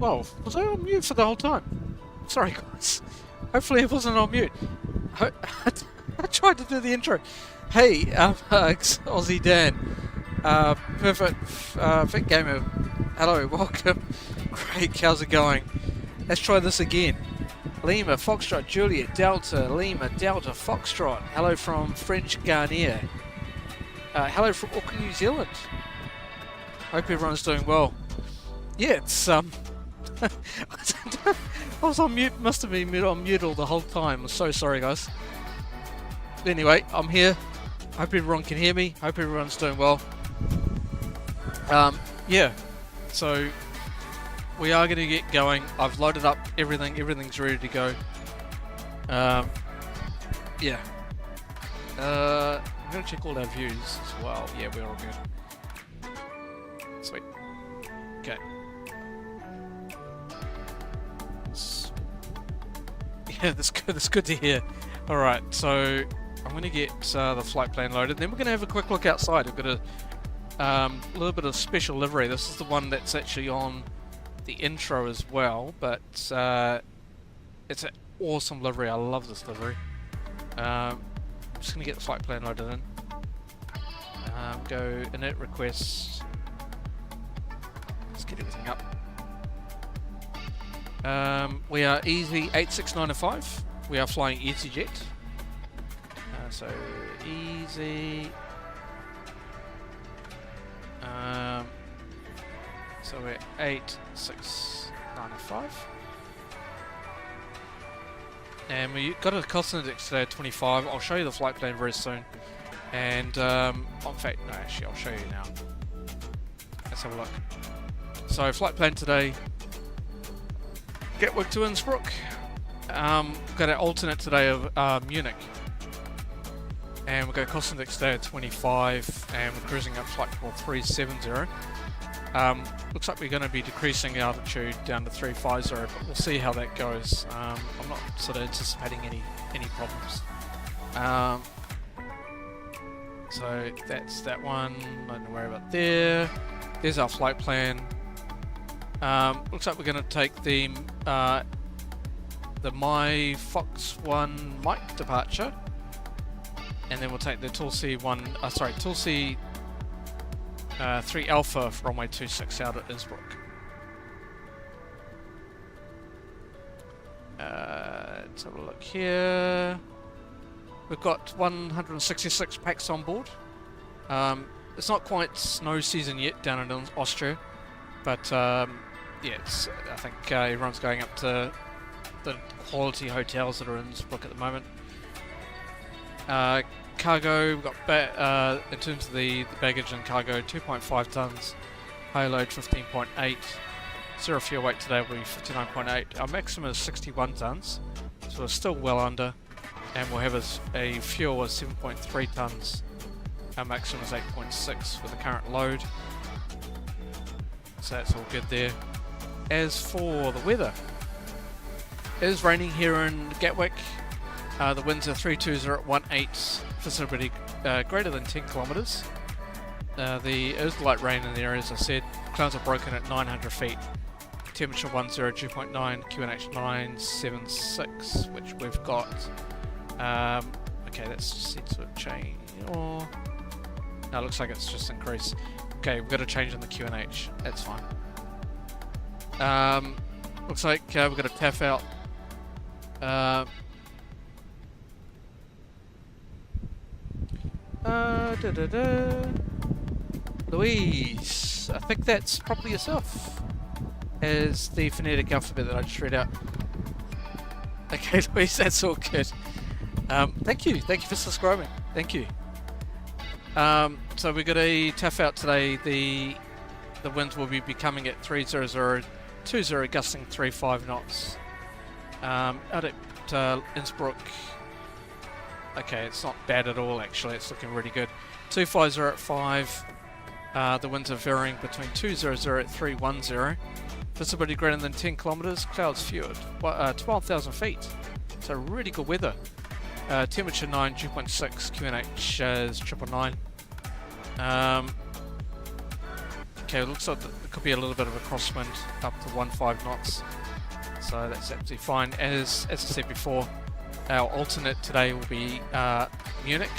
Well, was I on mute for the whole time? Sorry, guys. Hopefully it wasn't on mute. I tried to do the intro. Hey, Aussie Dan. Perfect Fit Gamer. Hello, welcome. Great, how's it going? Let's try this again. Lima, Foxtrot, Juliet, Delta, Lima, Delta, Foxtrot. Hello from French Guiana. Hello from Auckland, New Zealand. Hope everyone's doing well. Yeah, it's I was on mute, must have been on mute all the whole time. I'm so sorry, guys. Anyway, I'm here. Hope everyone can hear me. Hope everyone's doing well. Yeah, so we are going to get going. I've loaded up everything. Everything's ready to go. Yeah. I'm going to check all our views as well. Yeah, we're all good. Sweet. Okay. Yeah, that's good to hear. Alright, so I'm going to get the flight plan loaded. Then we're going to have a quick look outside. We've got a little bit of special livery. This is the one that's actually on the intro as well, but it's an awesome livery. I love this livery. I'm just going to get the flight plan loaded in. Go init request. Let's get everything up. We are EZ86905. We are flying EasyJet. So easy. So we're 86905. And we got a cost index today at 25. I'll show you the flight plan very soon. And in fact, no, actually, I'll show you now. Let's have a look. So flight plan today. Gatwick to Innsbruck. Got our alternate today of Munich. And we've got a cost index today at 25. And we're cruising up flight level 370. Looks like we're going to be decreasing altitude down to 350, but we'll see how that goes. I'm not sort of anticipating any problems. So that's that one. Don't worry about there. There's our flight plan. Looks like we're going to take the My Fox 1 Mike departure, and then we'll take the Tulsi 3 Alpha for runway 26 out at Innsbruck. Let's have a look here. We've got 166 packs on board. It's not quite snow season yet down in Austria, but yeah, I think everyone's going up to the quality hotels that are in Innsbruck at the moment. Cargo, we've got in terms of the baggage and cargo, 2.5 tons, payload 15.8, zero fuel weight today will be 59.8. Our maximum is 61 tons, so we're still well under, and we'll have a fuel of 7.3 tons. Our maximum is 8.6 with the current load, so that's all good there. As for the weather, it is raining here in Gatwick. The winds are 320 at 18, visibility greater than 10 kilometres. There is light rain in the area, as I said. Clouds are broken at 900 feet. Temperature 102.9, QNH 976, which we've got. Okay, that's set to change. No, it looks like it's just increased. Okay, we've got a change in the QNH. That's fine. Looks like we've got a TAF out. Louise, I think that's probably yourself as the phonetic alphabet that I just read out. Okay, Louise, that's all good. Thank you for subscribing. Thank you. So we got a TAF out today. The winds will be coming at 30020, gusting 35 knots. Out at Innsbruck. Okay, it's not bad at all actually, it's looking really good. 250 at 5, the winds are varying between 200 at 310. Visibility greater than 10 kilometres, clouds fewer, 12,000 feet. So really good weather. Temperature 9, dew point 6, QNH is 999. okay, it looks like there could be a little bit of a crosswind up to 15 knots. So that's absolutely fine. As I said before, our alternate today will be Munich.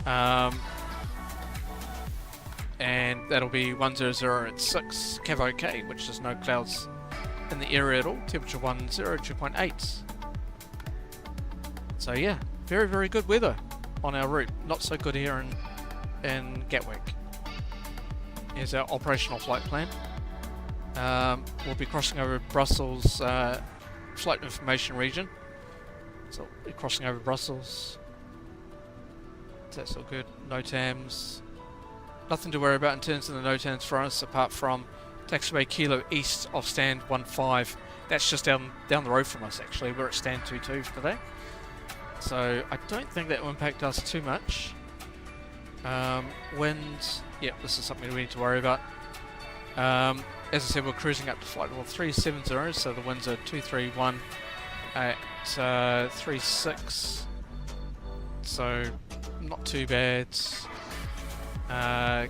And that'll be 100 at 6 KVOK, which is no clouds in the area at all. Temperature 2.8. So yeah, very, very good weather on our route. Not so good here in Gatwick. Here's our operational flight plan. We'll be crossing over Brussels flight information region. So we'll be crossing over Brussels. That's all good. NOTAMs. Nothing to worry about in terms of the NOTAMs for us, apart from taxiway Kilo east of stand 15. That's just down the road from us actually. We're at stand 22 for today. So I don't think that will impact us too much. Winds, yeah, this is something we need to worry about. As I said, we're cruising up to flight level 370, so the winds are 231 at 36. So not too bad.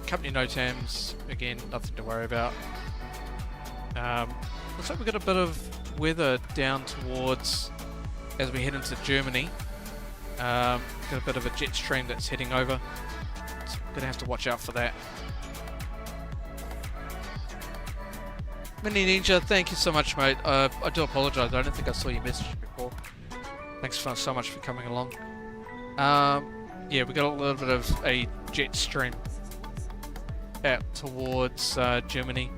Company NOTAMs, again, nothing to worry about. Looks like we've got a bit of weather down towards, as we head into Germany. Got a bit of a jet stream that's heading over. So we're going to have to watch out for that. Mini Ninja, thank you so much, mate. I do apologise, I don't think I saw your message before. Thanks so much for coming along. Yeah, we got a little bit of a jet stream out towards Germany.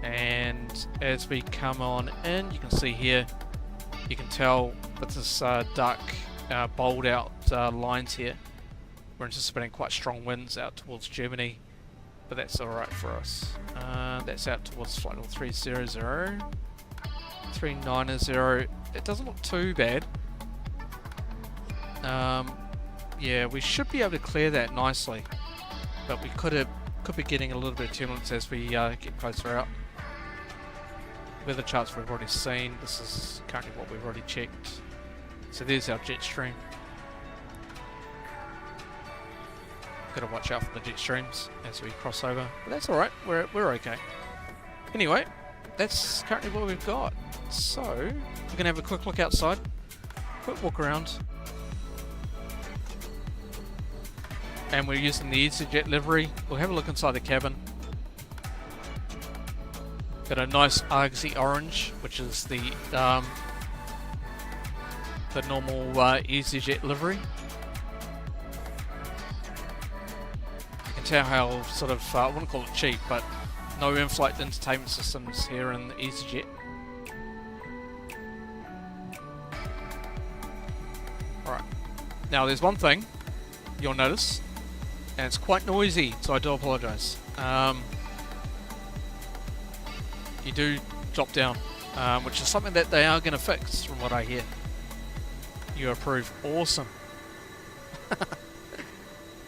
And as we come on in, you can see here, you can tell with this dark, bold out lines here, we're anticipating quite strong winds out towards Germany, but that's alright for us. That's out towards flight level 300, 390. It doesn't look too bad. Yeah, we should be able to clear that nicely, but we could be getting a little bit of turbulence as we get closer out. Weather charts we've already seen. This is currently what we've already checked. So there's our jet stream. Got to watch out for the jet streams as we cross over, but that's all right. We're okay. Anyway, that's currently what we've got. So we're gonna have a quick look outside, quick walk around, and we're using the EasyJet livery. We'll have a look inside the cabin. Got a nice argsy orange, which is the normal EasyJet livery. You can tell how sort of, I wouldn't call it cheap, but no in-flight entertainment systems here in the EasyJet. Alright, now there's one thing you'll notice, and it's quite noisy, so I do apologise. You do drop down, which is something that they are going to fix from what I hear. You approve. Awesome.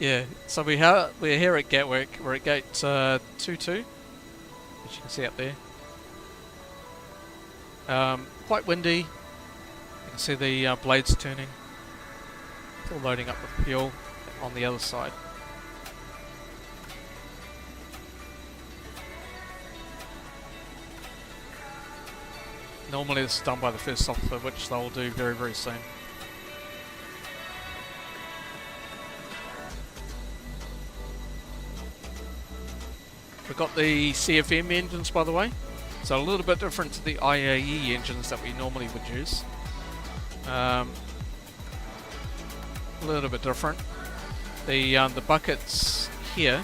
Yeah, so we're here at Gatwick. We're at gate 22, which you can see up there. Quite windy. You can see the blades turning. Still loading up with fuel on the other side. Normally this is done by the first officer, which they'll do very, very soon. We've got the CFM engines, by the way, so a little bit different to the IAE engines that we normally would use. A little bit different. The buckets here,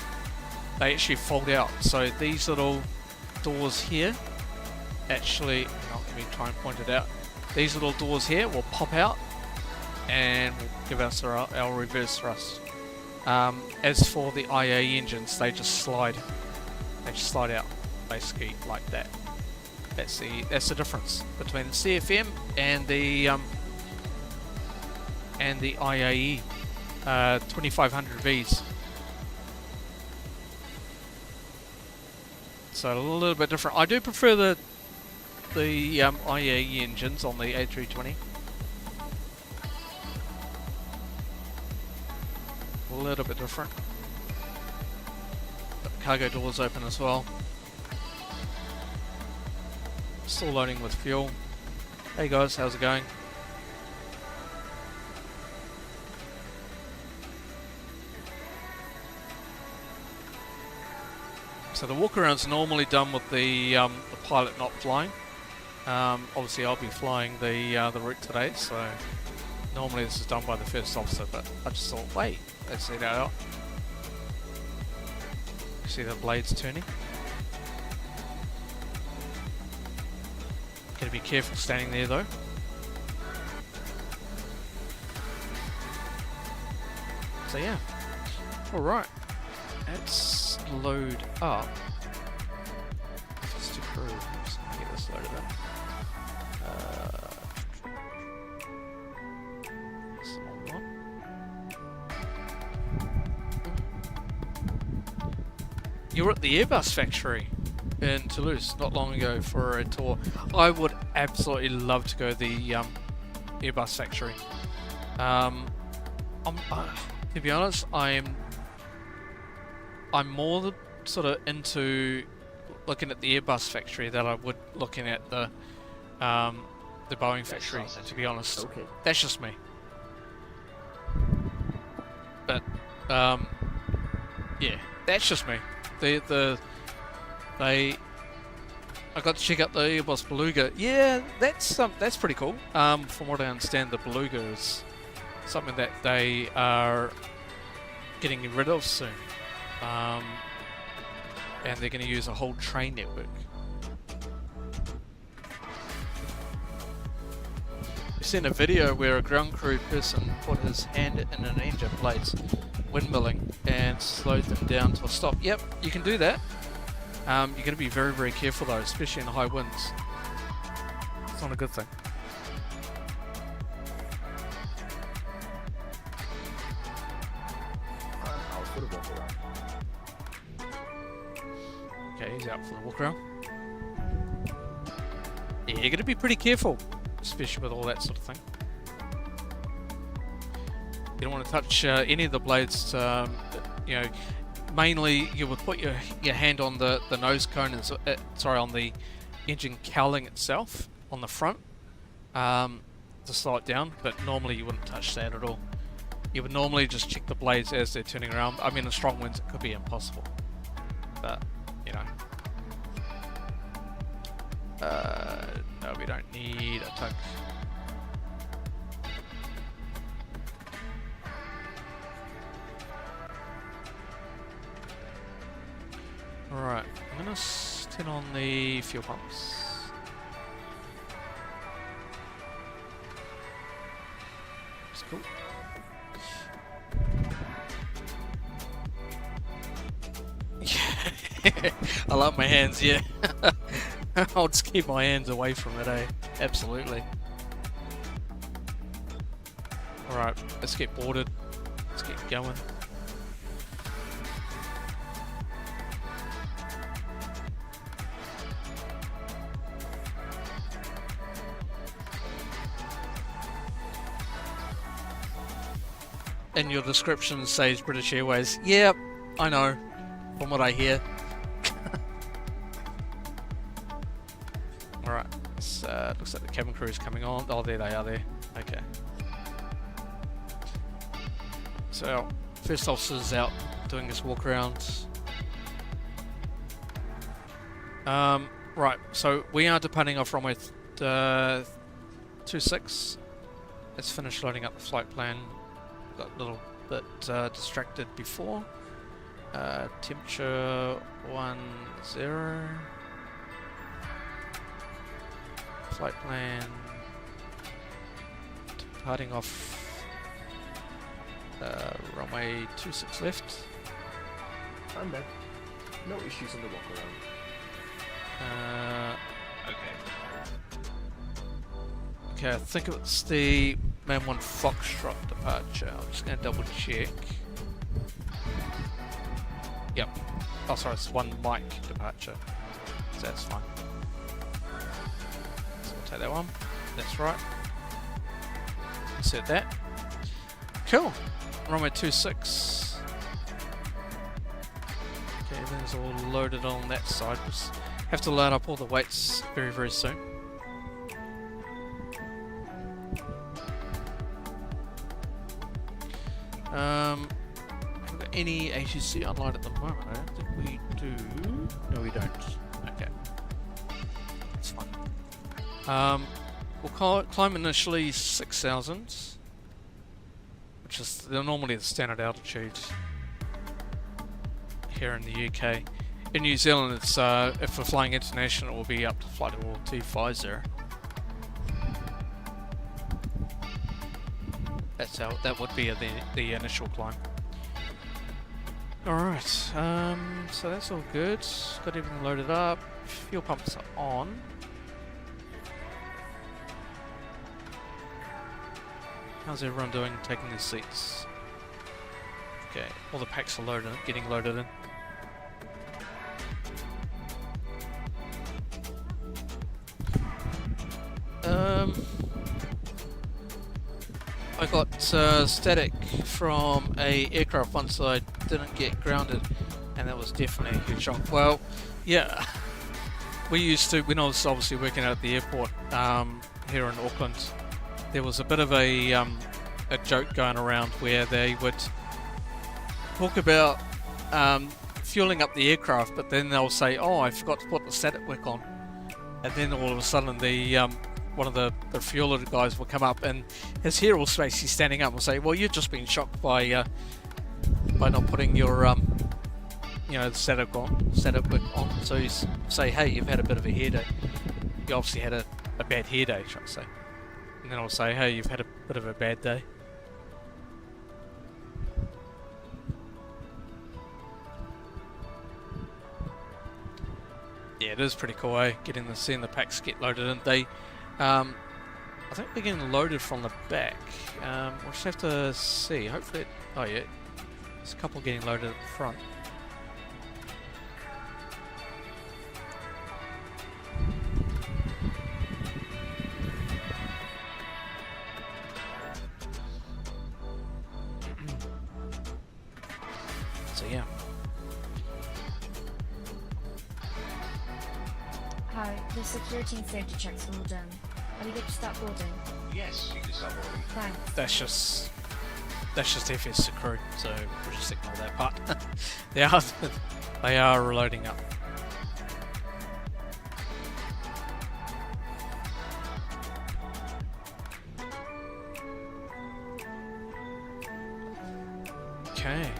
they actually fold out, so these little doors here actually, let me try and point it out. These little doors here will pop out and will give us our reverse thrust. As for the IAE engines, they just slide. They just slide out, basically like that. That's the difference between the CFM and the IAE 2500 Vs. So a little bit different. I do prefer the IAE engines on the A320. A little bit different. But cargo doors open as well. Still loading with fuel. Hey guys, how's it going? So the walk-around's normally done with the pilot not flying. Obviously I'll be flying the route today, so normally this is done by the first officer, but I just thought, wait, let's see that out. See the blades turning. Gotta be careful standing there though. So yeah, alright, let's load up. Just to prove, let's get this loaded up. You were at the Airbus factory in Toulouse not long ago for a tour. I would absolutely love to go to the Airbus factory. To be honest, I'm more sort of into looking at the Airbus factory than I would looking at the Boeing factory. To be honest, okay. That's just me. But yeah, that's just me. I got to check out the Airbus Beluga. Yeah, that's pretty cool. From what I understand, the Beluga is something that they are getting rid of soon, and they're going to use a whole train network. I've seen a video where a ground crew person put his hand in an engine blades, windmilling, and slowed them down to a stop. Yep, you can do that. You're going to be very, very careful though, especially in high winds. It's not a good thing. Okay, he's out for the walk around. Yeah, you're going to be pretty careful, especially with all that sort of thing. You don't want to touch any of the blades. You know, mainly you would put your hand on the nose cone, and sorry, on the engine cowling itself on the front to slow it down. But normally you wouldn't touch that at all. You would normally just check the blades as they're turning around. I mean, in strong winds it could be impossible, but you know. No, we don't need a tug. Alright, I'm gonna turn on the fuel pumps. That's cool. I love my hands, yeah. I'll just keep my hands away from it, eh? Absolutely. Alright, let's get boarded. Let's get going. In your description says British Airways. Yep, I know, from what I hear. Alright, looks like the cabin crew is coming on. Oh, there they are there. Okay. So our first officer's out doing his walk around. Right, so we are departing off runway 26. Let's finish loading up the flight plan. Got a little bit distracted before. Temperature 10. Flight plan. Departing off runway 26 left. I'm there. No issues on the walk around. Okay. Okay, I think it's the Man 1 Foxtrot departure. I'm just going to double check. Yep. Oh, sorry, it's 1 Mike departure. So that's fine. So we'll take that one. That's right. Insert that. Cool. Runway 26. Okay, everything's all loaded on that side. Just have to load up all the weights very, very soon. Haven't got any ATC online at the moment. I don't think we do. No, we don't. Okay. That's fine. We'll climb initially 6,000, which is normally the standard altitude here in the UK. In New Zealand, it's if we're flying international, it will be up to flight level 250. That's how that would be the initial climb. All right, so that's all good. Got everything loaded up. Fuel pumps are on. How's everyone doing? Taking their seats. Okay, all the packs are loaded, getting loaded in. I got static from a aircraft once I didn't get grounded, and that was definitely a huge shock. Well, yeah, we used to, when I was obviously working out at the airport here in Auckland, there was a bit of a joke going around where they would talk about fueling up the aircraft, but then they'll say, "Oh, I forgot to put the static wick on," and then all of a sudden the one of the fueler guys will come up and his hair will basically standing up and say, "Well, you've just been shocked by not putting your the static wick on." So you say, "Hey, you've had a bit of a hair day. You obviously had a bad hair day," shall I say? And then I'll say, "Hey, you've had a bit of a bad day." Yeah, it is pretty cool, eh? Seeing the packs get loaded in. They, I think they're getting loaded from the back. We'll just have to see. Hopefully, oh yeah, there's a couple getting loaded at the front. So yeah. Hi, the security and safety checks are all done. Are we good to start boarding? Yes, you can start boarding. Thanks. That's just FS crew, so we'll just ignore that part. they are loading up. Okay.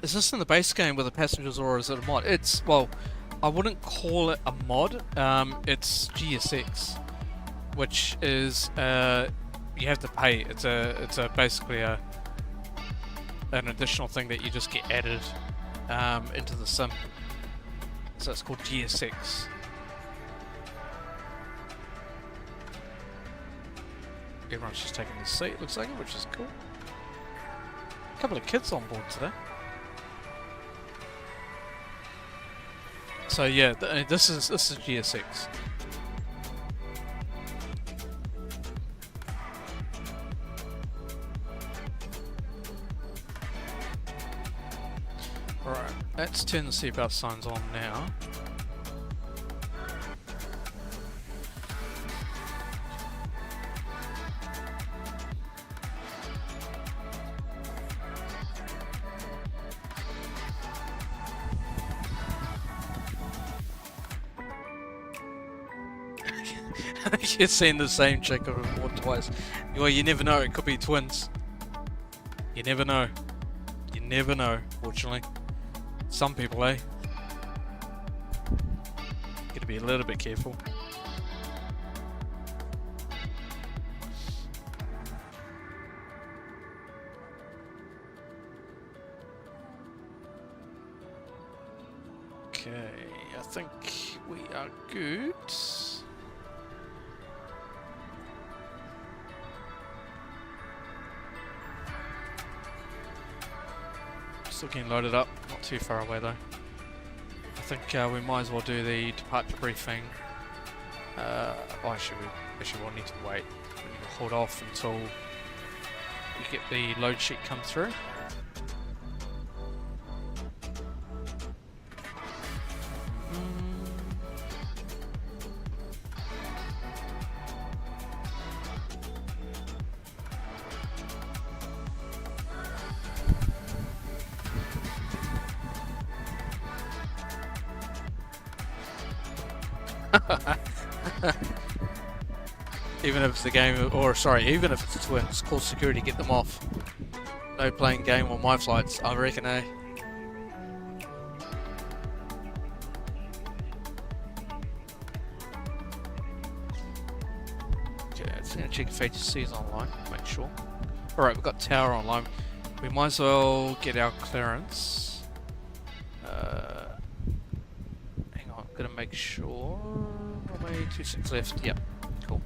Is this in the base game with the passengers or is it a mod? It's, well, I wouldn't call it a mod. It's GSX, which is you have to pay. It's basically an additional thing that you just get added into the sim. So it's called GSX. Everyone's just taking the seat, looks like it, which is cool. A couple of kids on board today. So yeah, this is GSX. Alright, let's turn the seatbelt signs on now. You've seen the same chick on board twice. Well, you never know, it could be twins. You never know. You never know, fortunately. Some people, eh? Gotta be a little bit careful. Okay, I think we are good. Still getting loaded up, not too far away though. I think we might as well do the departure briefing. Oh, actually we'll need to wait. We need to hold off until we get the load sheet come through. Even if it's the game, or sorry, even if it's when it's called security, get them off. No playing game on my flights, I reckon, eh? Okay, let's check if HC is online, make sure. Alright, we've got tower online. We might as well get our clearance. Hang on, I'm gonna make sure. Runway 26 left, yep, cool.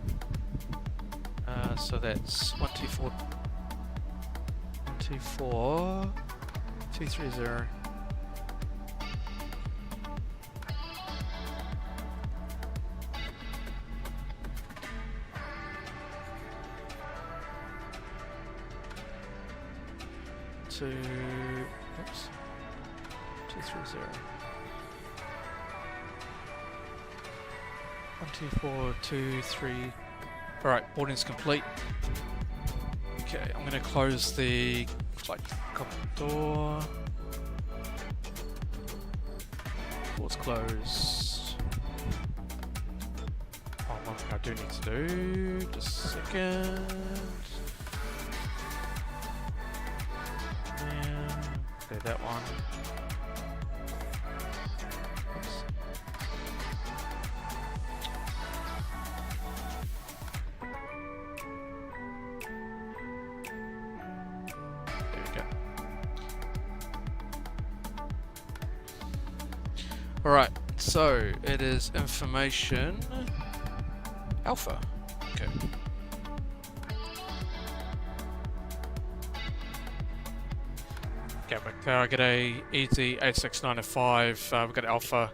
So that's 124, 230. Oops, 230. 12423. Alright, boarding's complete. Okay, I'm gonna close the flight cockpit door. Door's closed. Oh, one thing I do need to do, just a second. And clear that one. Oops. Alright, so it is information alpha. Okay. Gatwick Tower, g'day, EZ86905, we've got alpha.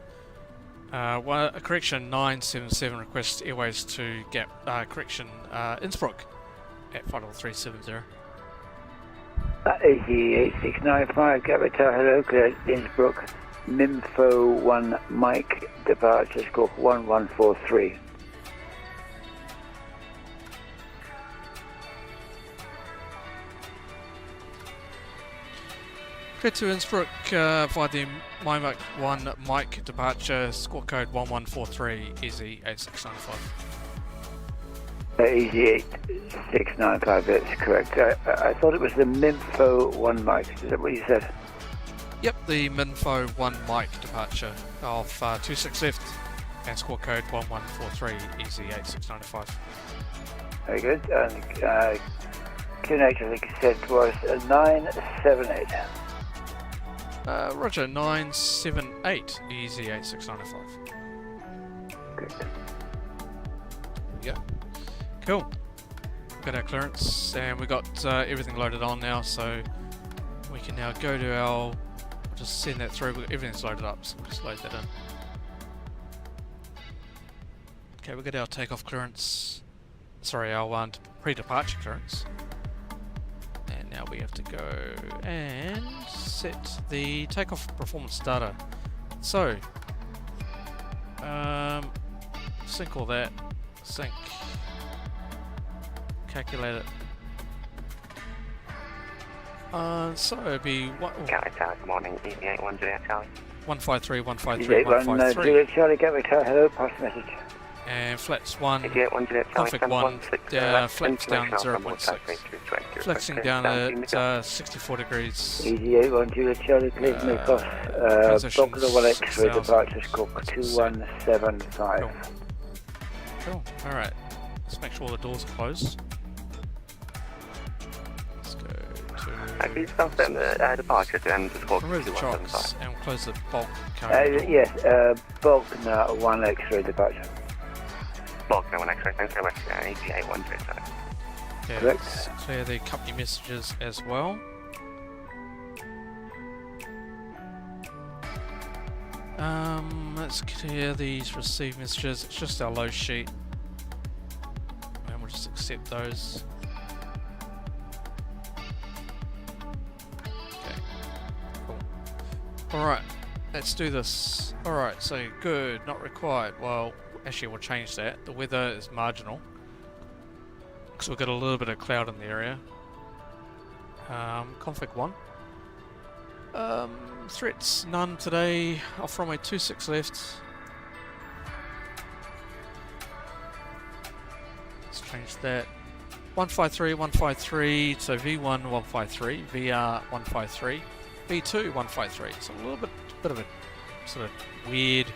Correction 977, request Airways to get correction Innsbruck at 50370. EZ8695, Gatwick Tower, hello, good, Innsbruck. Minfo 1 Mike, departure score 1143. Go to Innsbruck via the Mike 1 Mike departure, score code 1143, EZ8695. EZ8695, that's correct. I thought it was the Minfo 1 Mike, is that what you said? Yep, the Minfo 1 Mike departure of 26 left and score code 1143, EZ8695. Very good. And QNH, I think you said was 978. Roger, 978, EZ8695. Good. Yeah. Cool. Got our clearance and we got everything loaded on now, so we can now go to our. Just send that through. Everything's loaded up, so we'll just load that in. Okay, we've got our takeoff clearance. Sorry, our pre-departure clearance. And now we have to go and set the takeoff performance data. So, sync all that. Sync. Calculate it. So it'd be Gatwick Tower, good morning, EZ81 Juliet Charlie. 153, 153, 153. Juliet Charlie, Gatwick Tower, hello, pass message. And flats 1, EZ81 Juliet Charlie, config 1, flaps down 0.6. Flexing down at 64 degrees. EZ81 Juliet Charlie, please make off. Buckler 1 X-ray, departure score 2175. Cool, alright. Let's make sure all the doors are closed. Please confirm the departure to end the score remove the chocks and we'll close the bulk code. Yes, Buckner 1 X-ray departure. Buckner 1 X-ray, thanks very much. EZ81 Juliet Charlie. Okay, let's clear the company messages as well. Let's clear these received messages. It's just our low sheet. And we'll just accept those. Okay, cool. Alright, let's do this. Alright, so good, not required. Well, actually we'll change that. The weather is marginal. Because we've got a little bit of cloud in the area. Config 1. Threats, none today. Off runway 26 left. Let's change that. 153, 153, so V1 153, VR 153, V2 153. So a little bit of a sort of weird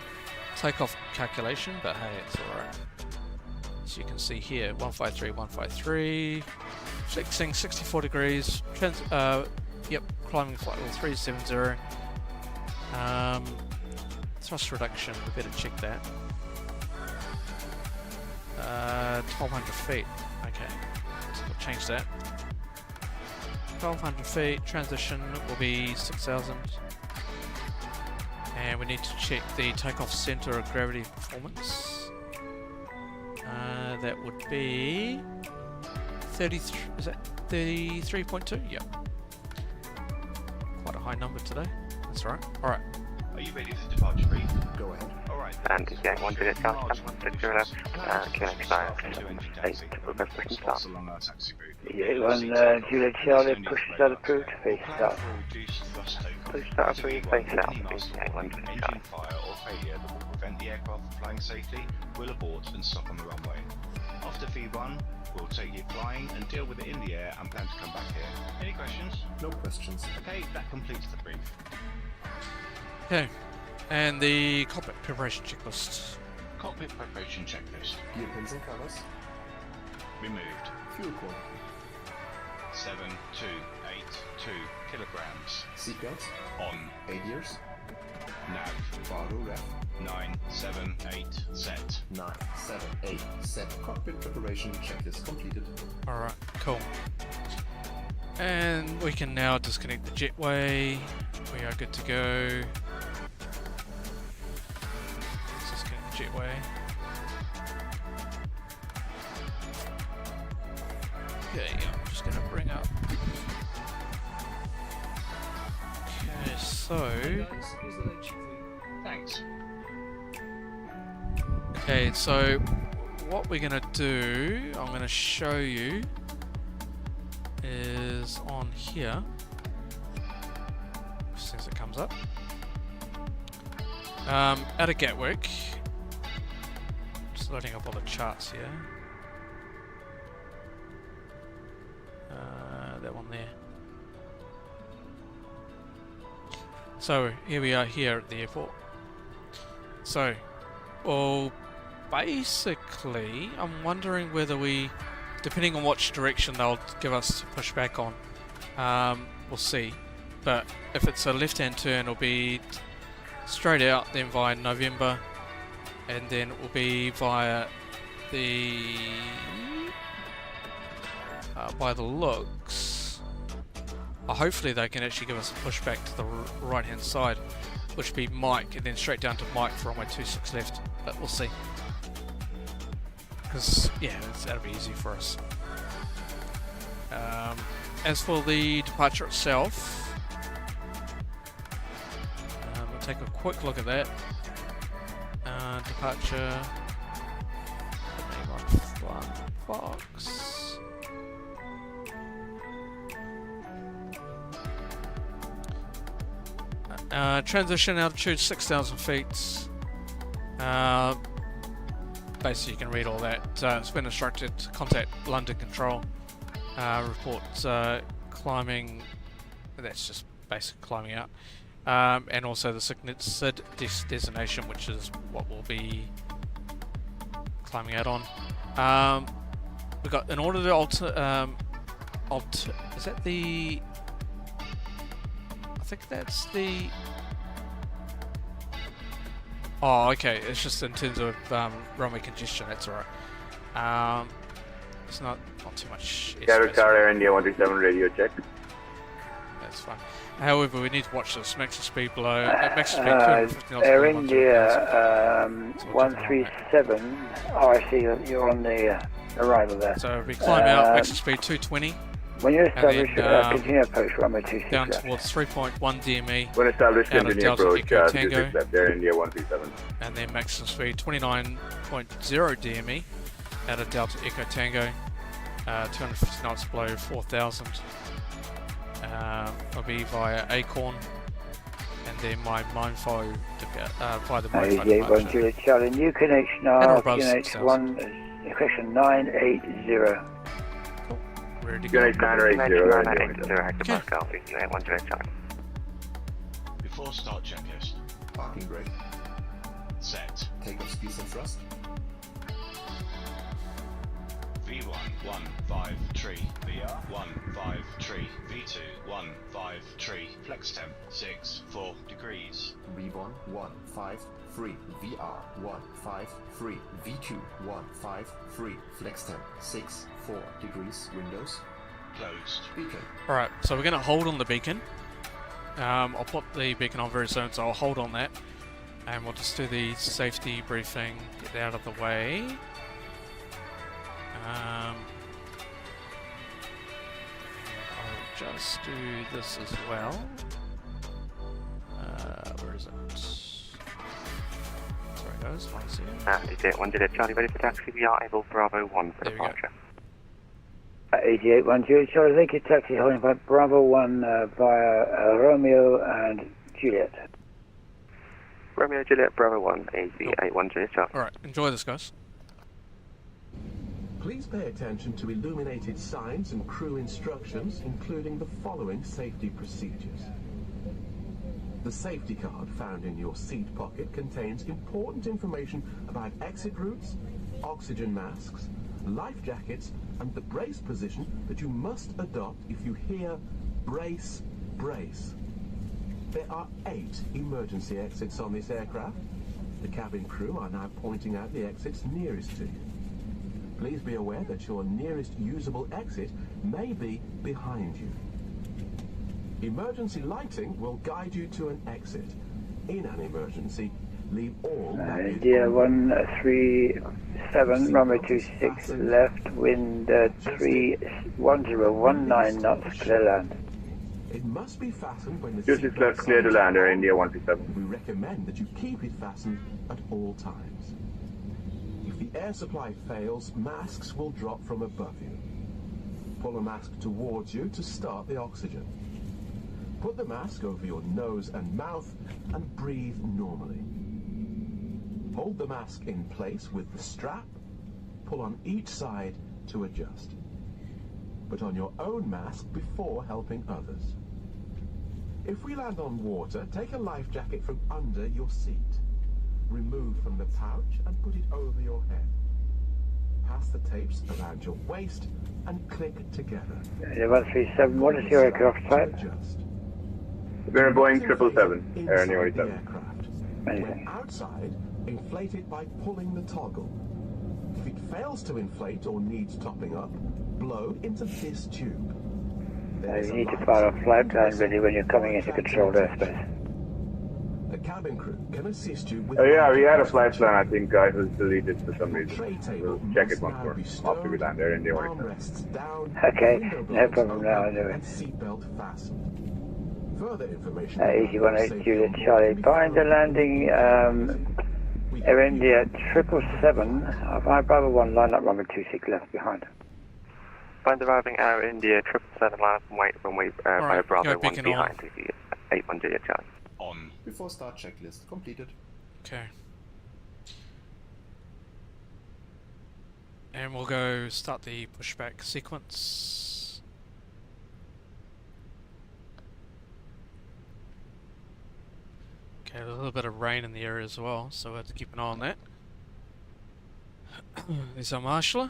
takeoff calculation, but hey, it's alright. As you can see here, 153, 153, flexing 64 degrees, yep, climbing flight level 370. Thrust reduction, we better check that. 1200 feet, okay, so we'll change that. 1200 feet, transition will be 6000. And we need to check the takeoff center of gravity performance. That would be 33, is that 33.2? Yep. Quite a high number today. That's right. Alright. Are you ready for departure brief? Go ahead. Alright. And yeah, 1 minute down, 160, Quebec style, 8 to preparation start. Along our taxi route. Yeah, one Juliet Charlie, push start approved, face Plan start. for reduced thrust takeoff. Push start approved, face out. Any master Yeah, 1 minute engine start. fire or failure that will prevent the aircraft from flying safely will abort and stop on the runway. After V1, we'll take you flying and deal with it in the air and plan to come back here. Any questions? No questions. Okay, that completes the brief. Okay. And the cockpit preparation checklist. Cockpit preparation checklist. Gear pins and covers. Removed. Fuel core. 7282 kilograms. Seatbelts. On. 8 years. Nav. Barlow ref. 978 set. 9, 7, 8, set. Cockpit preparation checklist completed. Alright, cool. And we can now disconnect the jetway. We are good to go. Let's disconnect the jetway. Okay, I'm just going to bring up. Okay, so. Thanks. Okay, so what we're going to do, I'm going to show you, is on here, as soon as it comes up, out of Gatwick, just loading up all the charts here, that one there. So here we are here at the airport. So, well, basically, I'm wondering whether we, depending on which direction they'll give us to push back on, we'll see. But if it's a left-hand turn, it'll be straight out, then via November, and then it will be via the, by the looks, hopefully they can actually give us a push back to the right-hand side, which would be Mike, and then straight down to Mike for runway 26 left, but we'll see. Because, yeah, that'll be easy for us. As for the departure itself, we'll take a quick look at that. Departure, Fox. Transition altitude 6,000 feet. Basically, you can read all that. It's been instructed to contact London Control. Report climbing. That's just basic climbing out. And also the SID designation, which is what we'll be climbing out on. We've got, in order to is that the, I think that's the, oh okay, it's just in terms of runway congestion, that's alright. It's not too much. Gatwick Tower Air India 137 radio check. that's fine. However, we need to watch this maximum speed below. Maximum speed 250 knots. Air below 10 knots. India So we'll keep an eye on that. 137. Oh, I see you're on the arrival there. So we climb out, maximum speed 220, When you establish, then, continue approach runway 26 down left. towards 3.1 DME, When established, Out of continue Delta approach, Echo Tango. 26 left, Air India 137. and then maximum speed 29.0 DME out of Delta Echo Tango, 250 knots below 4,000. I'll be via Acorn, and then my Mindflow via the Mindflow 88 1 departure. Juliet Charlie, new connection Admiral R, Buzz QNH 6000. 1, question 980. Ready to go. Unit 980, Air India 137. Hector Pascal, 1 Juliet Charlie. Before start checklist. Parking brake. Set. Takeoff speed and thrust. V1 153 V153 V2 153 flex temp 6 4 degrees. V1 153 VR 153 V2 153 flex temp 6 4 degrees windows. Closed. Beacon. Alright, so we're going to hold on the beacon. I'll put the beacon on very soon, so I'll hold on that. And we'll just do the safety briefing, get out of the way. I'll just do this as well. Where is it? Sorry guys, one second. DJ 1 Juliet Charlie, ready for taxi. We are able Bravo 1 for There we go. departure. 88 1 Juliet Charlie, thank you, taxi holding by Bravo 1 via Romeo and Juliet. Romeo Juliet Bravo 1, AC 81 Juliet Charlie. Alright, enjoy this guys. Please pay attention to illuminated signs and crew instructions, including the following safety procedures. The safety card found in your seat pocket contains important information about exit routes, oxygen masks, life jackets, and the brace position that you must adopt if you hear brace, brace. There are 8 emergency exits on this aircraft. The cabin crew are now pointing out the exits nearest to you. Please be aware that your nearest usable exit may be behind you. Emergency lighting will guide you to an exit. In an emergency, leave all baggage India on. 137, runway 26 left, wind 31019 knots, clear land. It must be fastened when the 26 seatbelt left, clear to signs land, Air are India on. 137. We recommend that you keep it fastened at all times. If the air supply fails, masks will drop from above you. Pull a mask towards you to start the oxygen. Put the mask over your nose and mouth and breathe normally. Hold the mask in place with the strap. Pull on each side to adjust. Put on your own mask before helping others. If we land on water, take a life jacket from under your seat. Remove from the pouch and put it over your head. Pass the tapes around your waist and click together. India 137, what is your aircraft type? Adjust. We're Boeing 777, Air India Inside the 87. aircraft. Many When thanks. outside, inflate it by pulling the toggle. If it fails to inflate or needs topping up, blow into this tube. There is You a need to light fire a flight plan compressor ready when you're coming into that controlled activates. airspace. The cabin crew can assist you with... Oh yeah, we had a flight plan, I think, guys, was deleted for some The reason. tray table We'll check it must once now more be after we land Air India 187. armrests down, Okay, window no blinds problem now, open, I'll do it. and seatbelt fastened. Further information... 81 Juliet Charlie, find the landing Air India 777, via Bravo 1, line up runway 26 left behind. Find arriving Air India 777 line up and wait runway via Alright, Bravo go 1 beacon on. behind. 81 Juliet Charlie. On. Before start checklist completed. Okay. And we'll go start the pushback sequence. Okay, a little bit of rain in the area as well, so we have to keep an eye on that. There's our marshaller.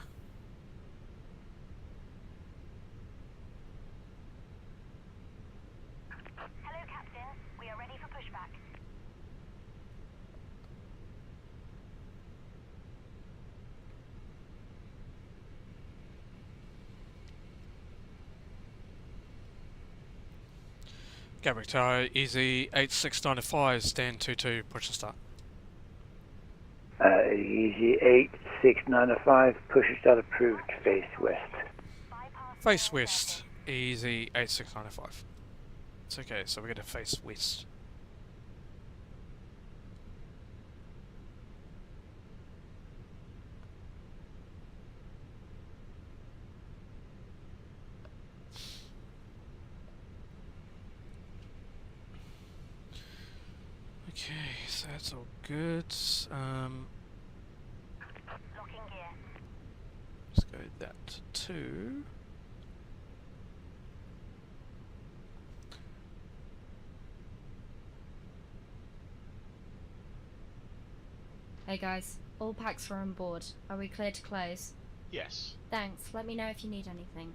Hello, Captain. We are ready for pushback. Gatwick Tower, easy 8695, stand 22, push and start. Easy 8695, push and start approved, face west. Face west, easy 8695. It's okay, so we're going to face west. Okay, so that's all good. Locking gear. Let's go that to Hey guys, all packs are on board. Are we clear to close? Yes. Thanks. Let me know if you need anything.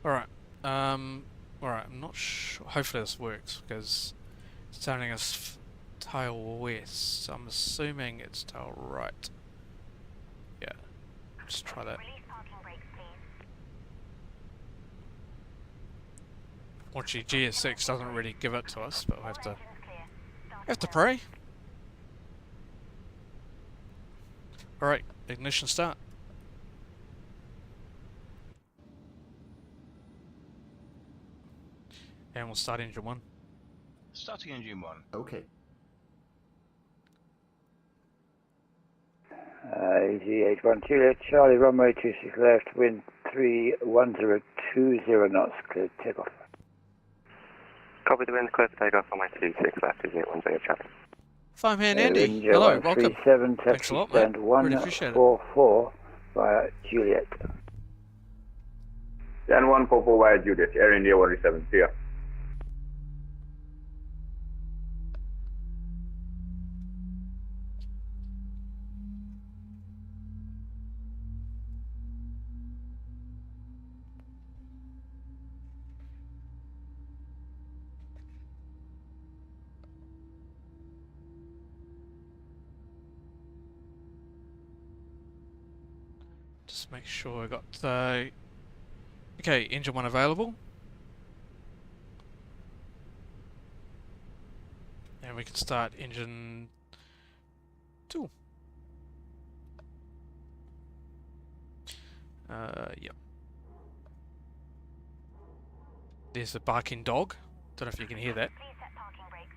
Alright, alright, I'm not sure. Hopefully this works because it's telling us tail west, so I'm assuming it's tail right. Yeah, just try that. Release parking brakes, please. Watchy GS6 doesn't really give it to us, but we'll have to Engines clear. Starting pray. Alright, ignition start. And we'll start engine 1. Starting engine 1. Okay. Easy 812 Juliet, Charlie, runway 26 left, wind 31020 knots, clear takeoff. Copy the wind, clear for takeoff on my 26 left, is it 10 Charlie. Fireman Andy, hello, welcome. Thanks a lot, mate. Really appreciate it. 144 via Juliet. Stand 144 via Juliet, Air India 137, clear. Just make sure I got the... Okay, engine 1 available. And we can start engine 2. Yep. There's the barking dog. Don't know if you can hear that. Please set parking brakes.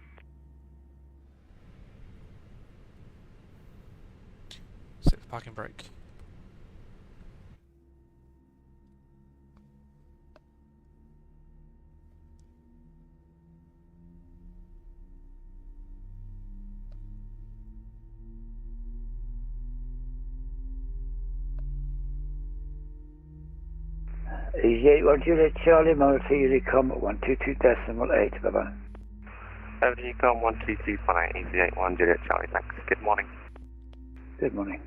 Set the parking brake. Easy 81 Juliet, Charlie, Multi Unicom 122.8, bye-bye. Over to Unicom 1225, easy 81 Juliet Charlie, thanks. Good morning. Good morning.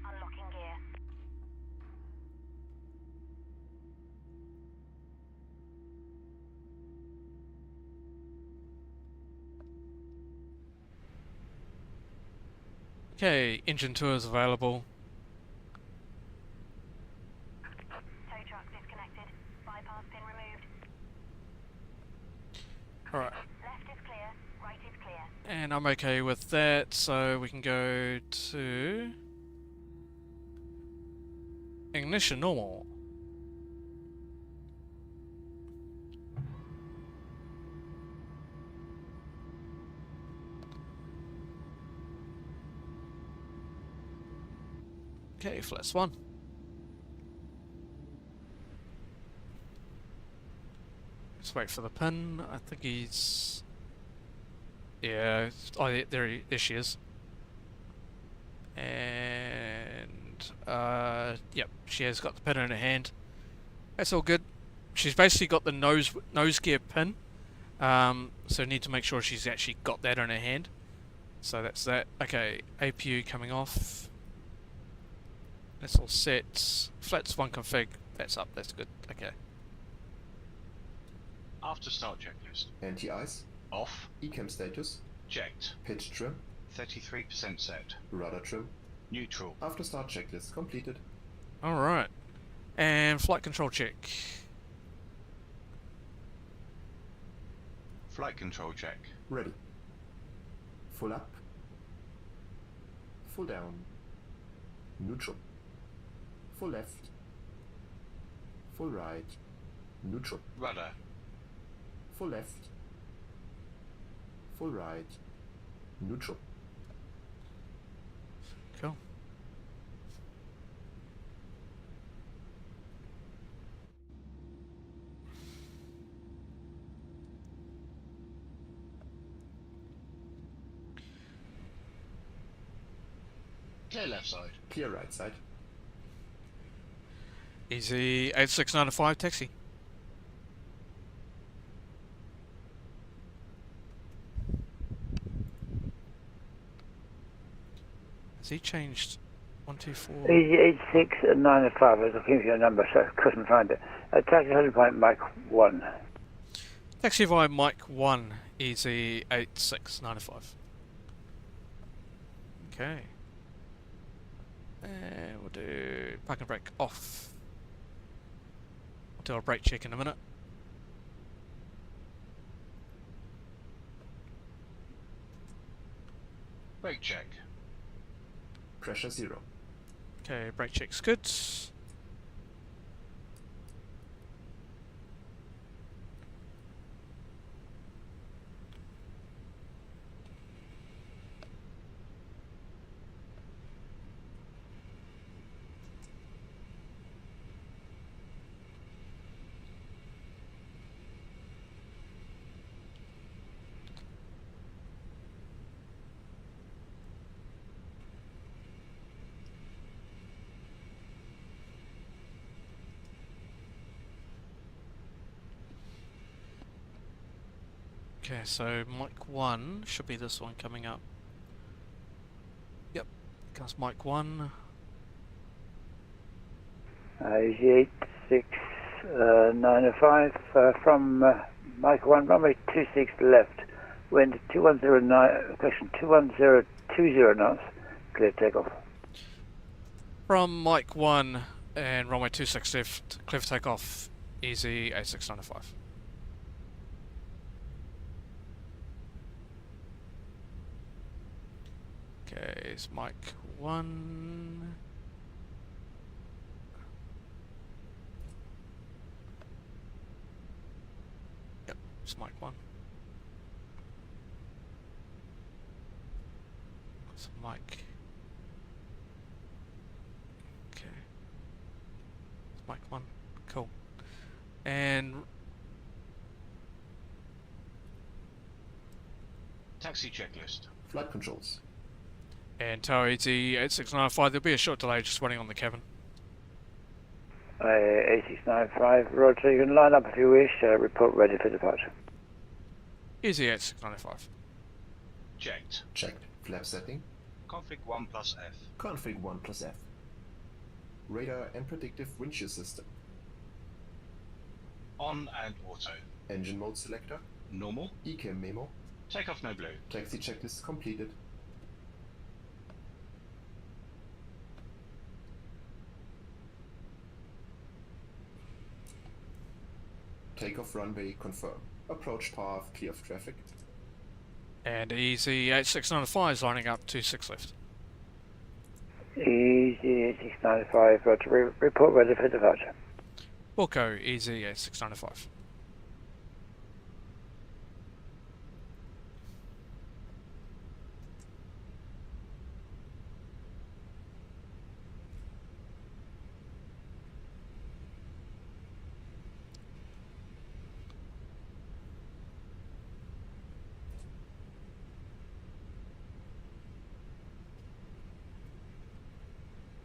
Unlocking gear. Okay, engine 2 is available. Tow truck disconnected. Bypass pin removed. Alright, Left is clear. Right is clear. and I'm okay with that, so we can go to... ignition normal. Okay, flaps 1. Let's wait for the pin. I think he's... Yeah, oh, there she is. And, yep, she has got the pin in her hand. That's all good. She's basically got the nose gear pin. So need to make sure she's actually got that in her hand. So that's that. Okay, APU coming off. That's all set. Flats 1 config. That's up. That's good. Okay. After start checklist. Anti-ice. Off. Ecam status. Checked. Pitch trim. 33% set. Rudder trim. Neutral. After start checklist completed. Alright. And flight control check. Flight control check. Ready. Full up. Full down. Neutral. Full left. Full right. Neutral. Rudder. Full left. Full right. Neutral. Cool. Clear left side. Clear right side. Easy 8695 taxi. Has he changed 124? 8695. I was looking for your number, so I couldn't find it. Taxi holding point Mike 1. Taxi via Mike 1, easy 8695. Okay. And we'll do park and brake off. I'll do a brake check in a minute. Brake check. Pressure 0. Okay, brake check's good. Okay, so mic 1 should be this one coming up. Yep, comes mic 1. Easy 8695 from Mike 1, runway 26 left. Wind 2109, question 21020 knots. Clear takeoff. From mic 1 and runway 26 left, clear for takeoff, easy 8695. Okay, it's mic 1. Yep, it's mic 1. It's mic. Okay. It's mic 1. Cool. And Taxi checklist. Flight controls. And tower easy 8695, there'll be a short delay just waiting on the cabin. 8695, roger, you can line up if you wish, report ready for departure. Easy 8695. Checked. Checked. Flap setting. Config 1 plus F. Config 1 plus F. Radar and predictive wind shear system. On and auto. Engine mode selector. Normal. ECAM memo. Takeoff no blue. Taxi checklist completed. Takeoff runway confirmed. Approach path clear of traffic. And easy 8695 is lining up 26 left. Easy 8695, roger, report ready for departure. Wilco, easy 8695.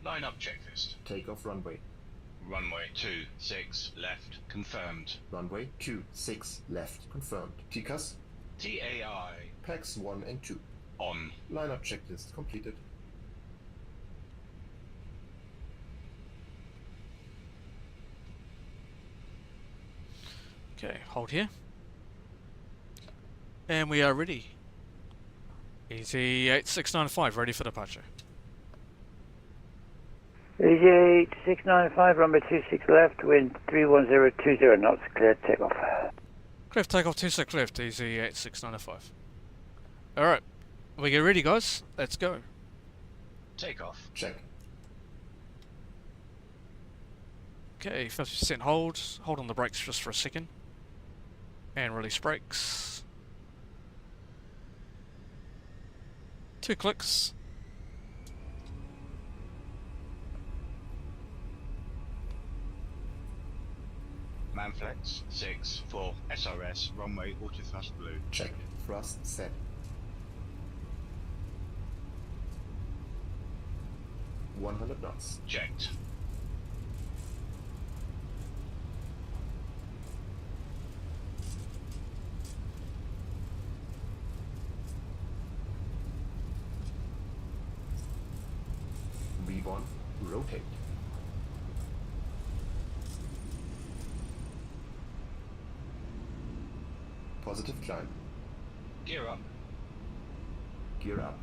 Line up checklist. Takeoff runway. Runway 26 left. Confirmed. Runway 26 left. Confirmed. TCAS. TAI. PAX 1 and 2. On. Lineup checklist completed. Okay, hold here. And we are ready. Easy 8695, ready for departure. Easy 8695, runway 26 left, wind 31020 knots, clear takeoff. Cleft takeoff 26 left, easy 8695. Alright, we get ready guys, let's go. Takeoff. Check. Okay, 50% hold on the brakes just for a second. And release brakes. 2 clicks. Manflex 6 for SRS, runway auto thrust blue. Check. Thrust set. $100 knots. Checked. V1, rotate. Positive climb. Gear up. Gear up.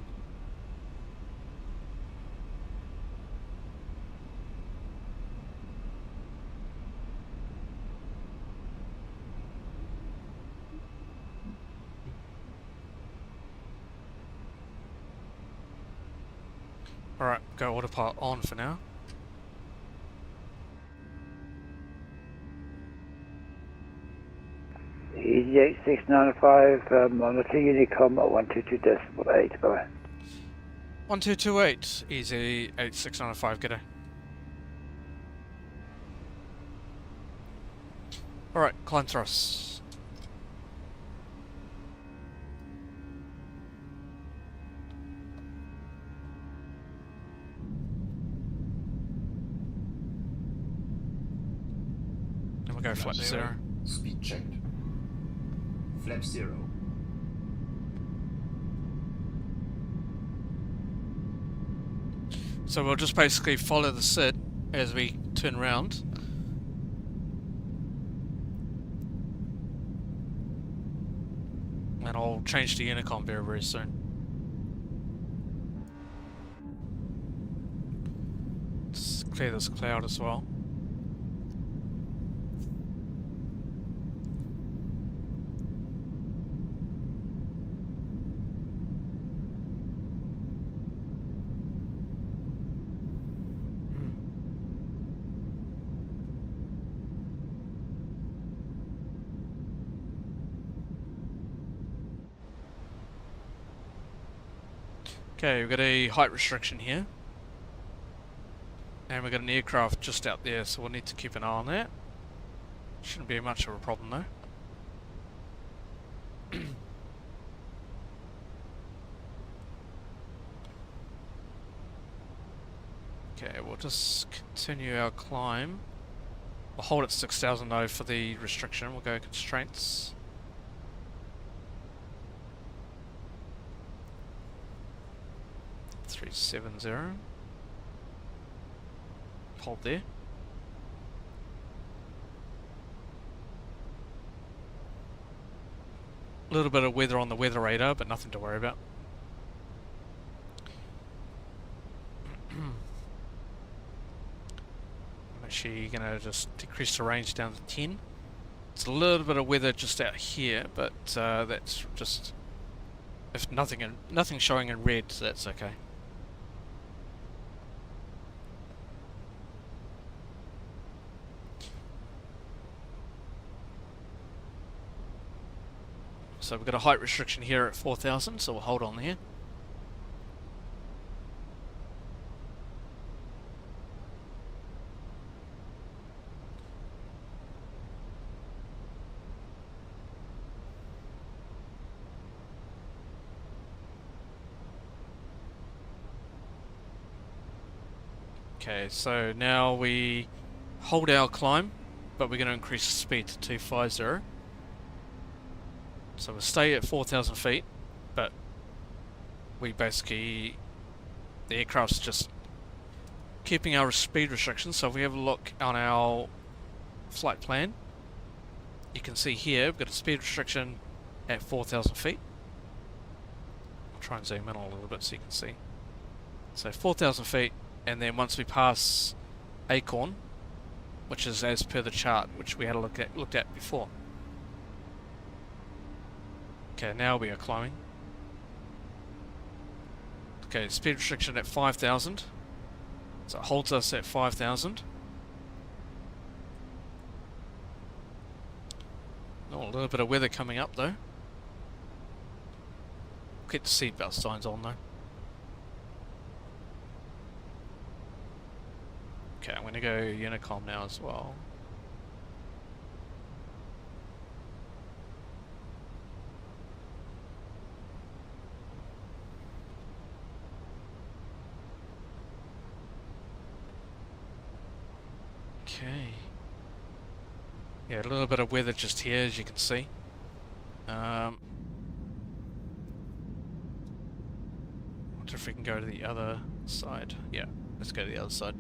Alright, go autopilot on for now. Easy 8695, monitor Unicom at 122.8, bye. 1228, easy 8695, g'day. Alright, climb thrusts. And we'll go flat to 0. Speed checked. Flap 0. So we'll just basically follow the SID as we turn around. And I'll change to Unicom very, very soon. Let's clear this cloud as well. Okay, we've got a height restriction here. And we've got an aircraft just out there, so we'll need to keep an eye on that. Shouldn't be much of a problem though. Okay, we'll just continue our climb. We'll hold at 6,000 though for the restriction. We'll go constraints. $370. Hold there. A little bit of weather on the weather radar, but nothing to worry about. I'm actually going to just decrease the range down to 10. It's a little bit of weather just out here, but that's just if nothing showing in red, so that's okay. So we've got a height restriction here at 4,000, so we'll hold on there. Okay, so now we hold our climb, but we're going to increase the speed to 250. So we'll stay at 4,000 feet, but we basically, the aircraft's just keeping our speed restrictions. So if we have a look on our flight plan, you can see here we've got a speed restriction at 4,000 feet. I'll try and zoom in a little bit so you can see. So 4,000 feet, and then once we pass Acorn, which is as per the chart which we had looked at before. Okay, now we are climbing. Okay, speed restriction at 5,000. So it holds us at 5,000. Oh, a little bit of weather coming up though. Get the seatbelt signs on though. Okay, I'm going to go Unicom now as well. Okay. Yeah, a little bit of weather just here, as you can see. Wonder if we can go to the other side. Yeah, let's go to the other side.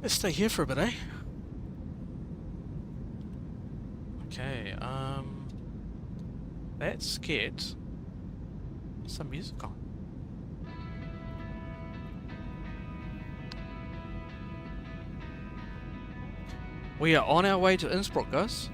Let's stay here for a bit, eh? Okay, let's get some music on. We are on our way to Innsbruck, guys.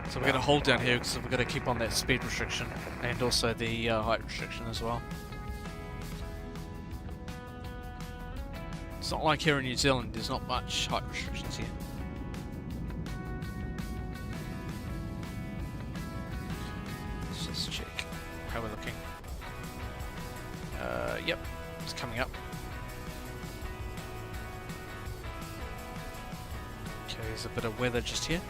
So we're going to hold down here because we're going to keep on that speed restriction and also the height restriction as well. It's not like here in New Zealand, there's not much height restrictions here. Let's just check how we're looking. Yep, it's coming up. Okay, there's a bit of weather just here.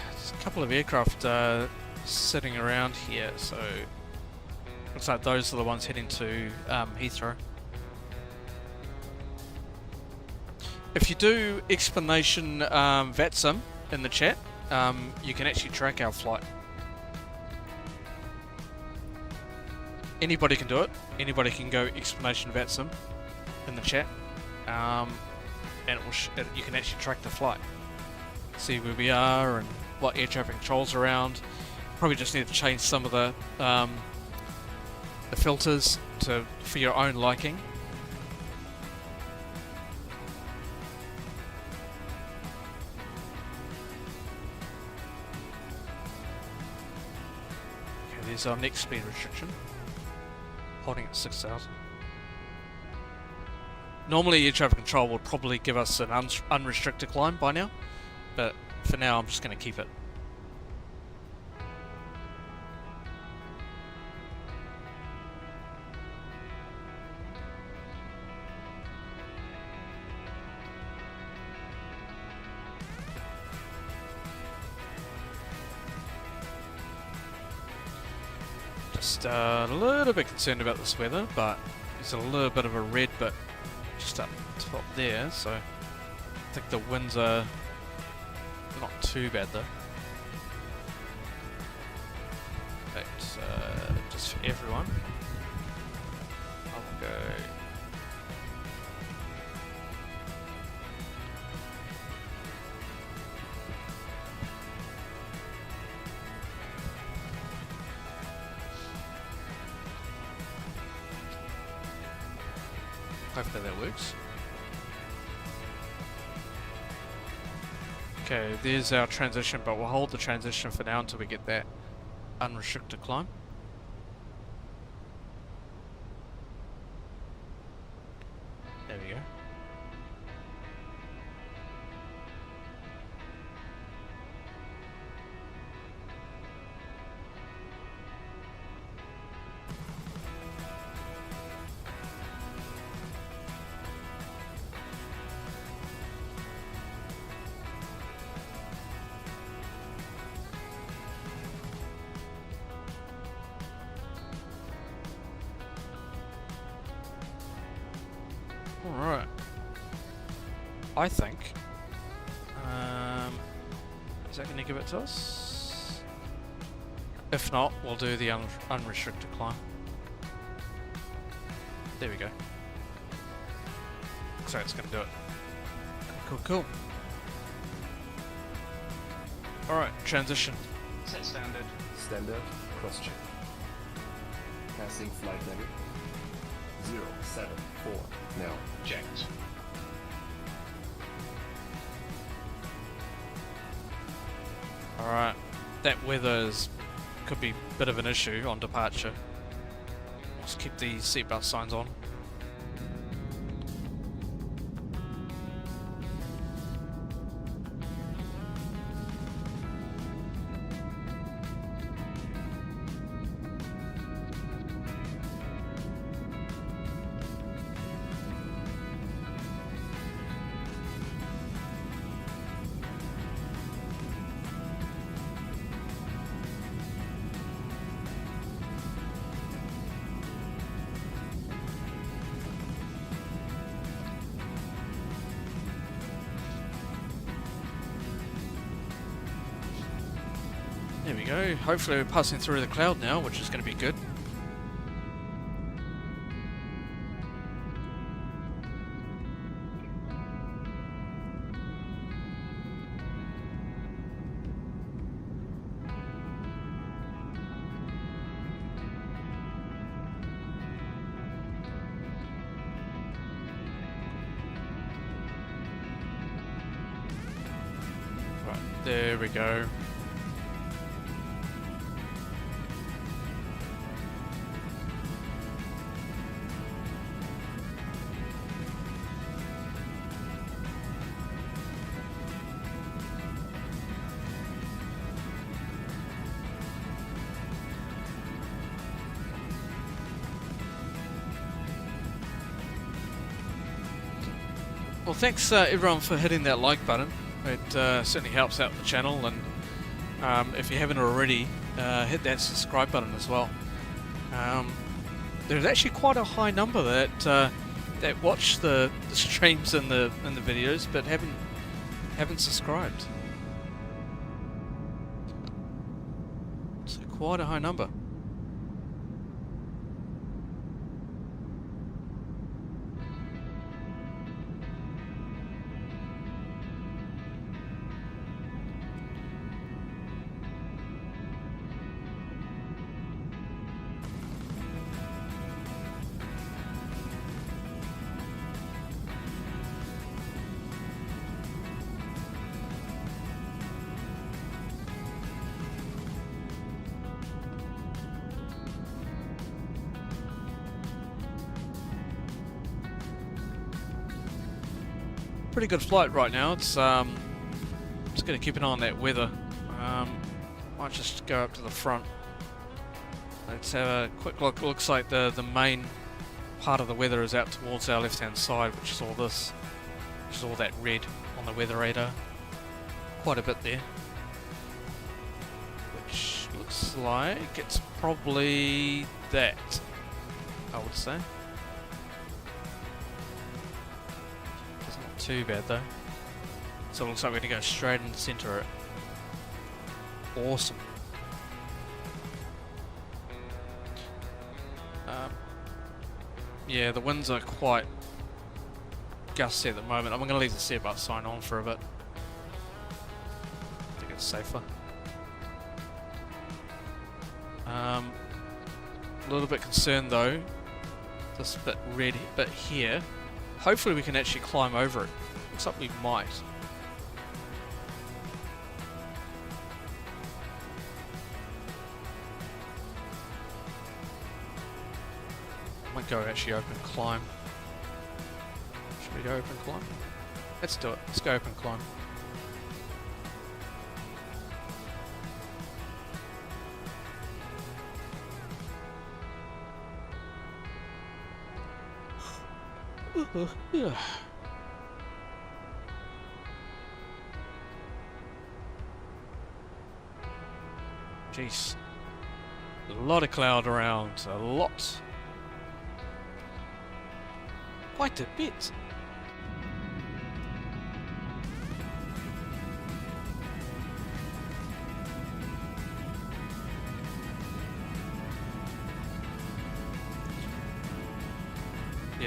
There's a couple of aircraft sitting around here, so looks like those are the ones heading to Heathrow. If you do explanation VATSIM in the chat, you can actually track our flight. Anybody can do it. Anybody can go explanation VATSIM in the chat, and it will you can actually track the flight, see where we are and what air traffic controls around. Probably just need to change some of the filters for your own liking. Okay, there's our next speed restriction. Holding at 6,000. Normally air traffic control would probably give us an unrestricted climb by now, but for now I'm just going to keep it. Just a little bit concerned about this weather, but there's a little bit of a red bit just up top there, so I think the winds are not too bad though. But just for everyone, I'll go. Hopefully that works. Okay, there's our transition, but we'll hold the transition for now until we get that unrestricted climb. There we go. Alright. I think. Is that going to give it to us? If not, we'll do the unrestricted climb. There we go. Looks like it's going to do it. Cool, cool. Alright, transition. Set standard. Standard, cross-check. Passing flight level. 074. Now. Checked. Alright, that weather could be a bit of an issue on departure. Just keep the seatbelt signs on. There we go. Hopefully we're passing through the cloud now, which is going to be good. Right, there we go. Well, thanks everyone for hitting that like button. It certainly helps out the channel, and if you haven't already, hit that subscribe button as well. There's actually quite a high number that watch the streams and the videos, but haven't subscribed. So quite a high number. Pretty good flight right now. It's just going to keep an eye on that weather. Might just go up to the front. Let's have a quick look. Looks like the main part of the weather is out towards our left hand side, which is all this, which is all that red on the weather radar. Quite a bit there. Which looks like it's probably that, I would say. Too bad though. So it looks like we're going to go straight in the centre of it. Awesome. Yeah, the winds are quite gusty at the moment. I'm going to leave the seatbelt sign on for a bit. I think it's safer. A little bit concerned though. This bit red bit here. Hopefully we can actually climb over it. Looks like we might. Might go actually open climb. Should we go open climb? Let's do it. Let's go open climb. Yeah. Jeez. A lot of cloud around. A lot. Quite a bit.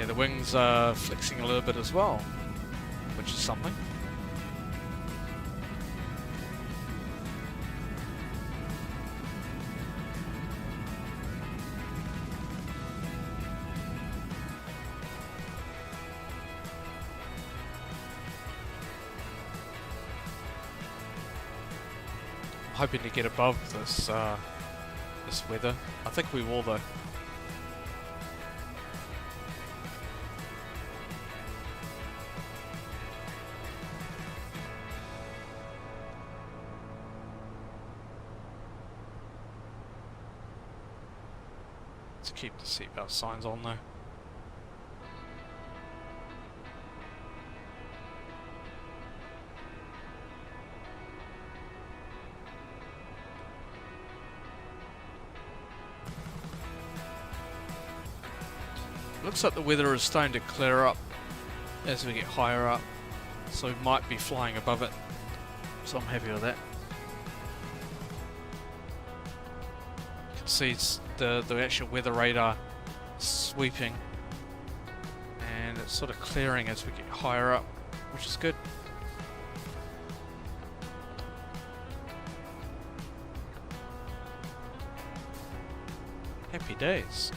Yeah, the wings are flexing a little bit as well, which is something. Hoping to get above this this weather. I think we will though. Let's keep the seatbelt signs on though. Looks like the weather is starting to clear up as we get higher up, so we might be flying above it, so I'm happy with that. You can see the actual weather radar sweeping, and it's sort of clearing as we get higher up, which is good. Happy days.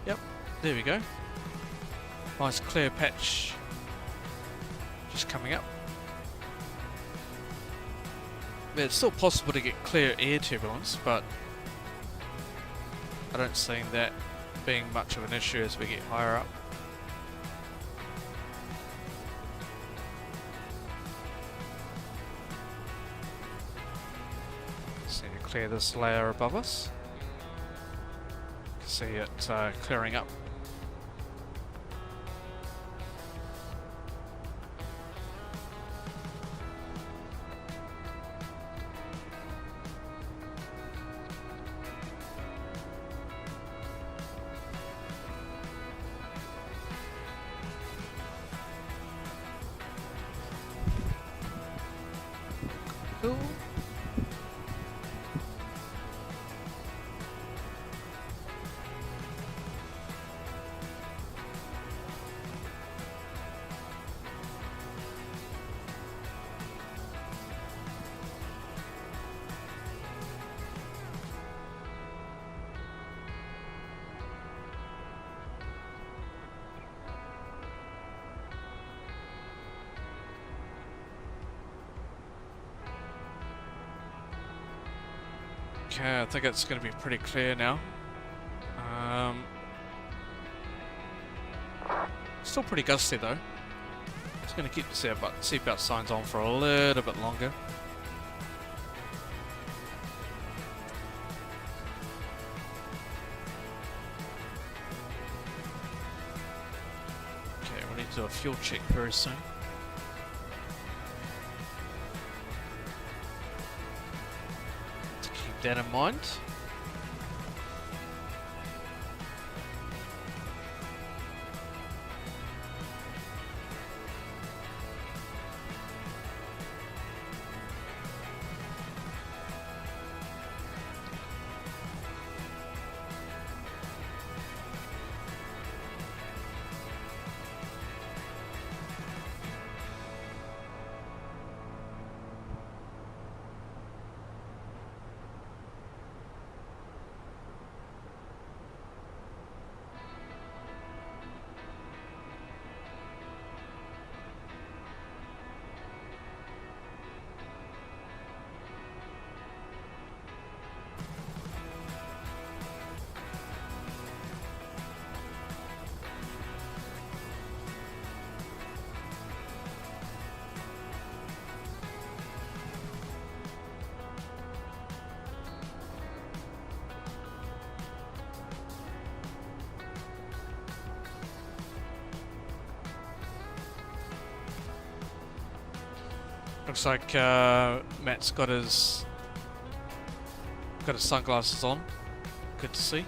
Yep, there we go. Nice clear patch just coming up. It's still possible to get clear air turbulence, but I don't see that being much of an issue as we get higher up. Just need to clear this layer above us. See it clearing up. Cool. Okay, I think it's going to be pretty clear now. Still pretty gusty though. Just going to keep the seatbelt signs on for a little bit longer. Okay, we need to do a fuel check very soon. That in mind. Looks like Matt's got his sunglasses on. Good to see.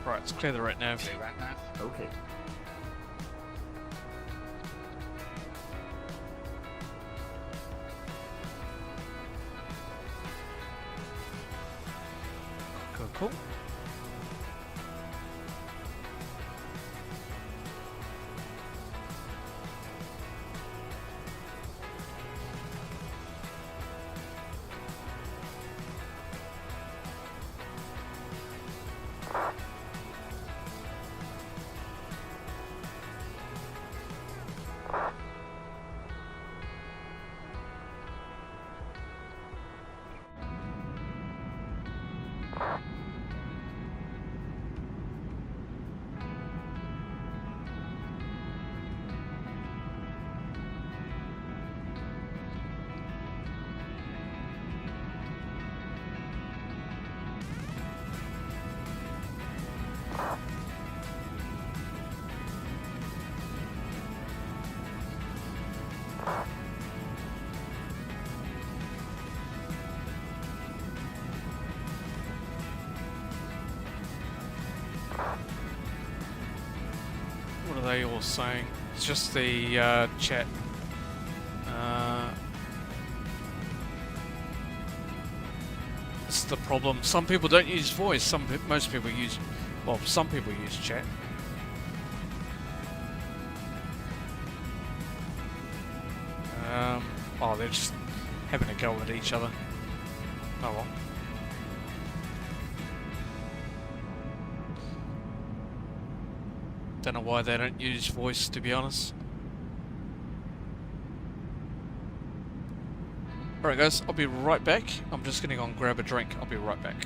Right, let's clear the rat nav. Clear rat nav. Okay. Cool, cool. What are they all saying? It's just the chat. It's the problem. Some people don't use voice. Most people use. Well, some people use chat. Oh, they're just having a go at each other. Oh well. Don't know why they don't use voice, to be honest. Alright guys, I'll be right back. I'm just gonna go and grab a drink. I'll be right back.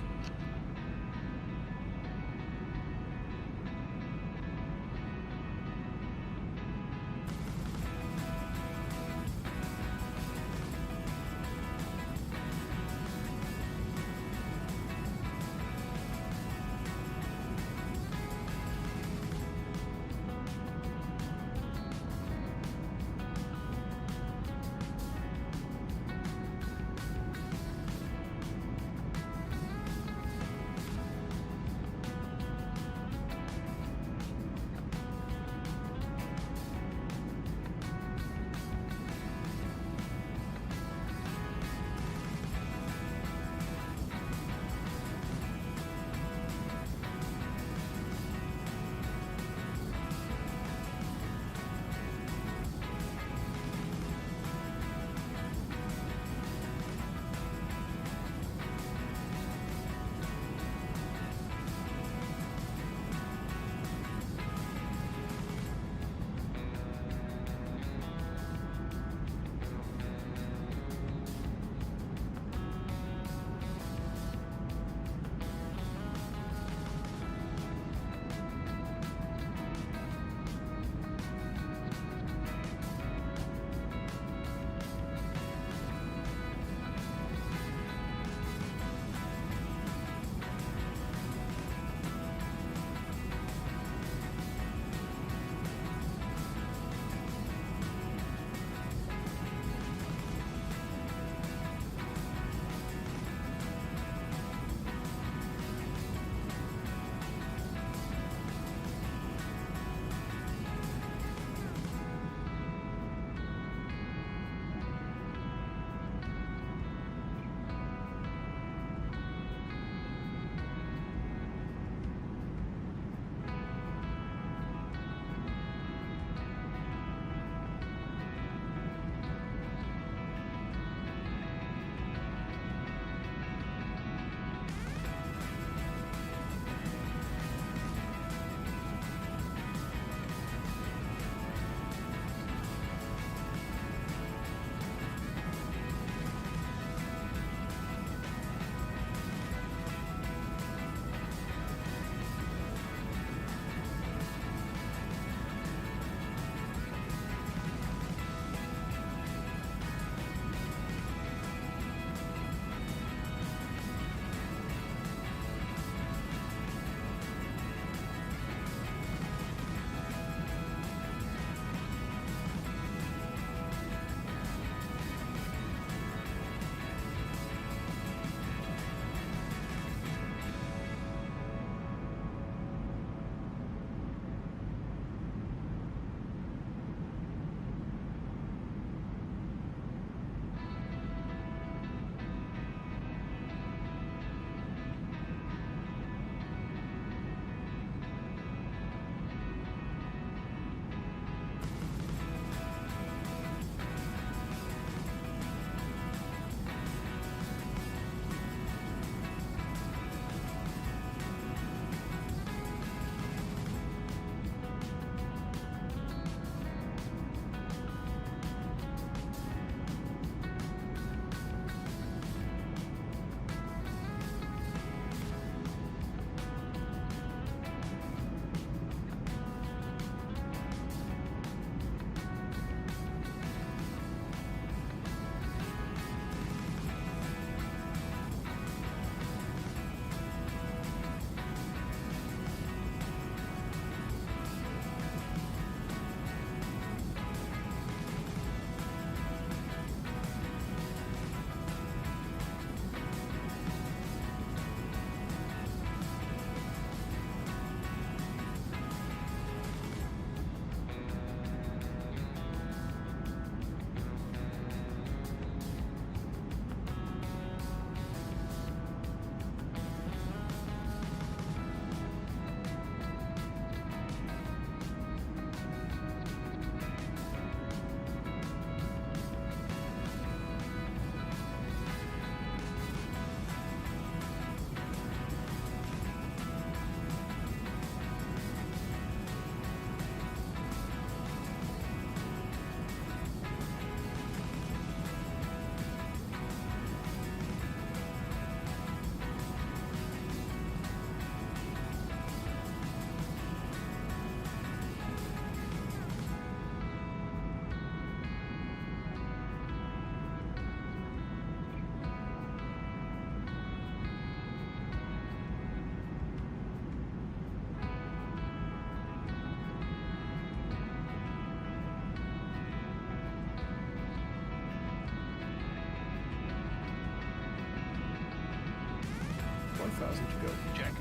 5,000 to go. Jack.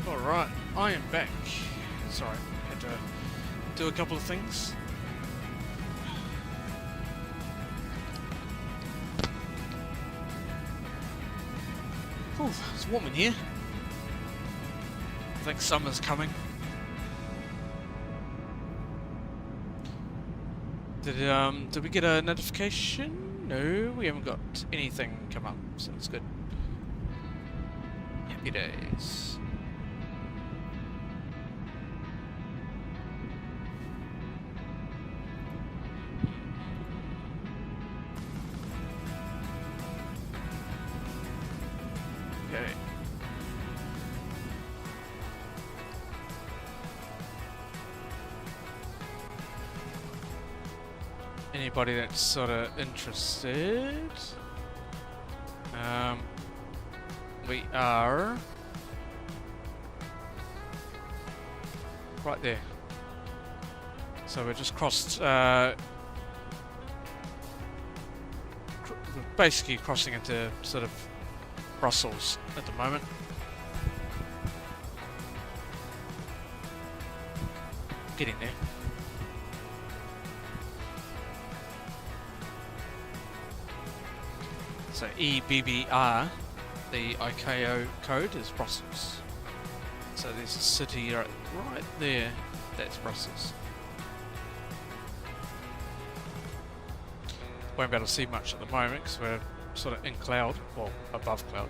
Alright, I am back. Sorry, had to do a couple of things. Ooh, it's warm in here. I think summer's coming. Did we get a notification? No, we haven't got anything come up, so it's good. Happy days. Okay. Anybody that's sort of interested? We are right there. So we're just crossed. We're basically crossing into sort of Brussels at the moment. Getting there. So EBBR, the ICAO code is Brussels. So there's a city right there, that's Brussels. Won't be able to see much at the moment because we're sort of in cloud, well, above cloud.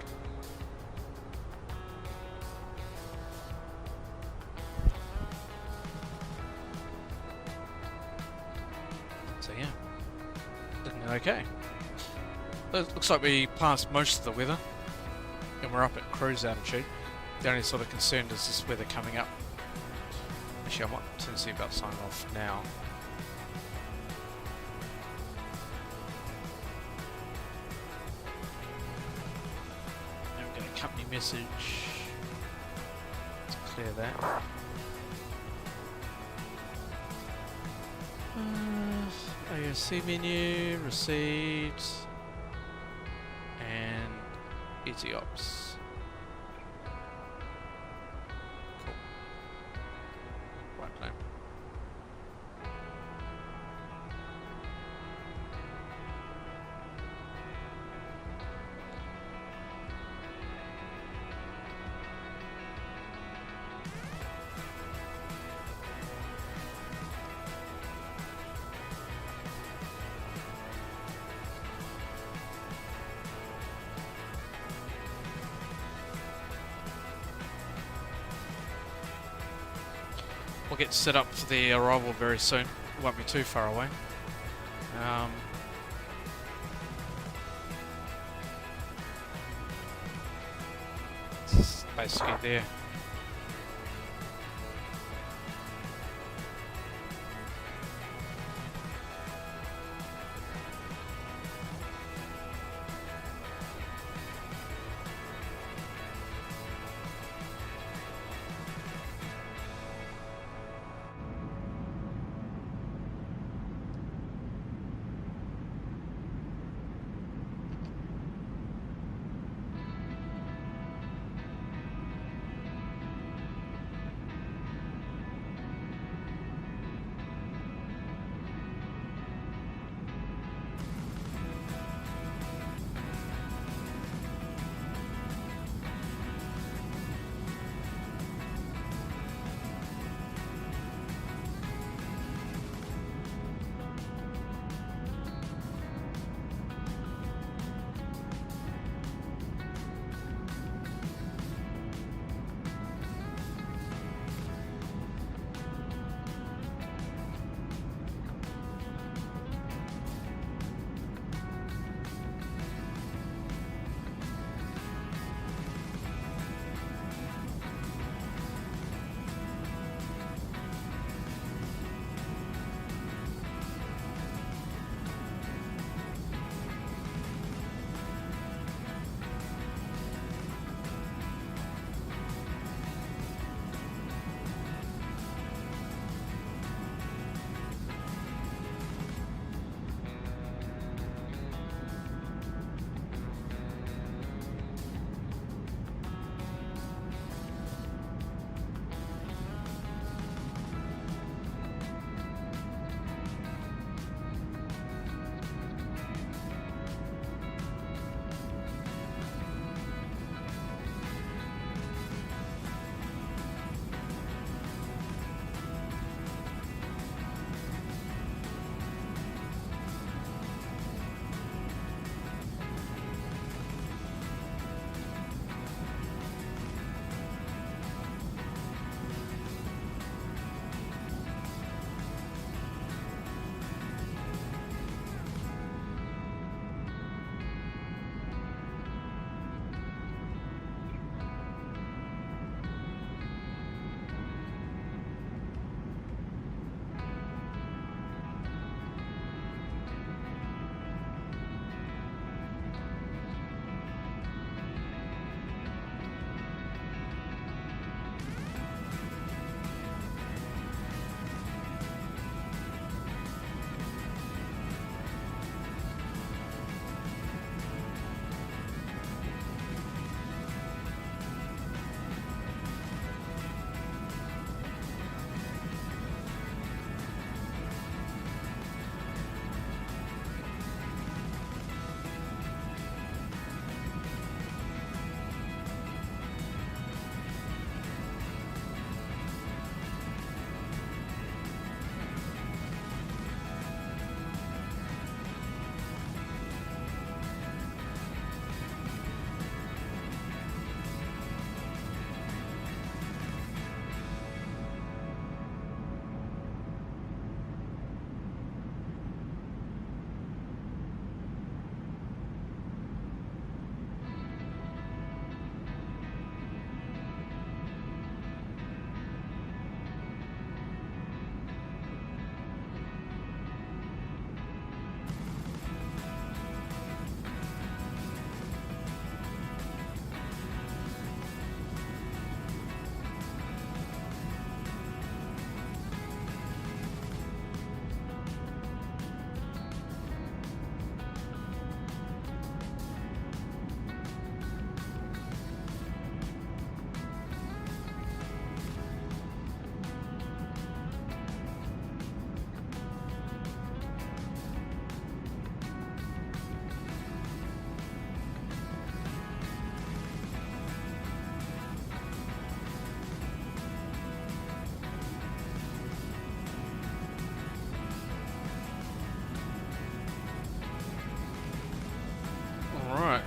So yeah, looking okay. It looks like we passed most of the weather and we're up at cruise altitude. The only sort of concern is this weather coming up. Actually, I might turn to see about signing off now. Now we've got a company message. Let's clear that. AOC menu, receipts. And Easy Ops. Cool. Right now. We'll get set up for the arrival very soon. Won't be too far away. It's basically there.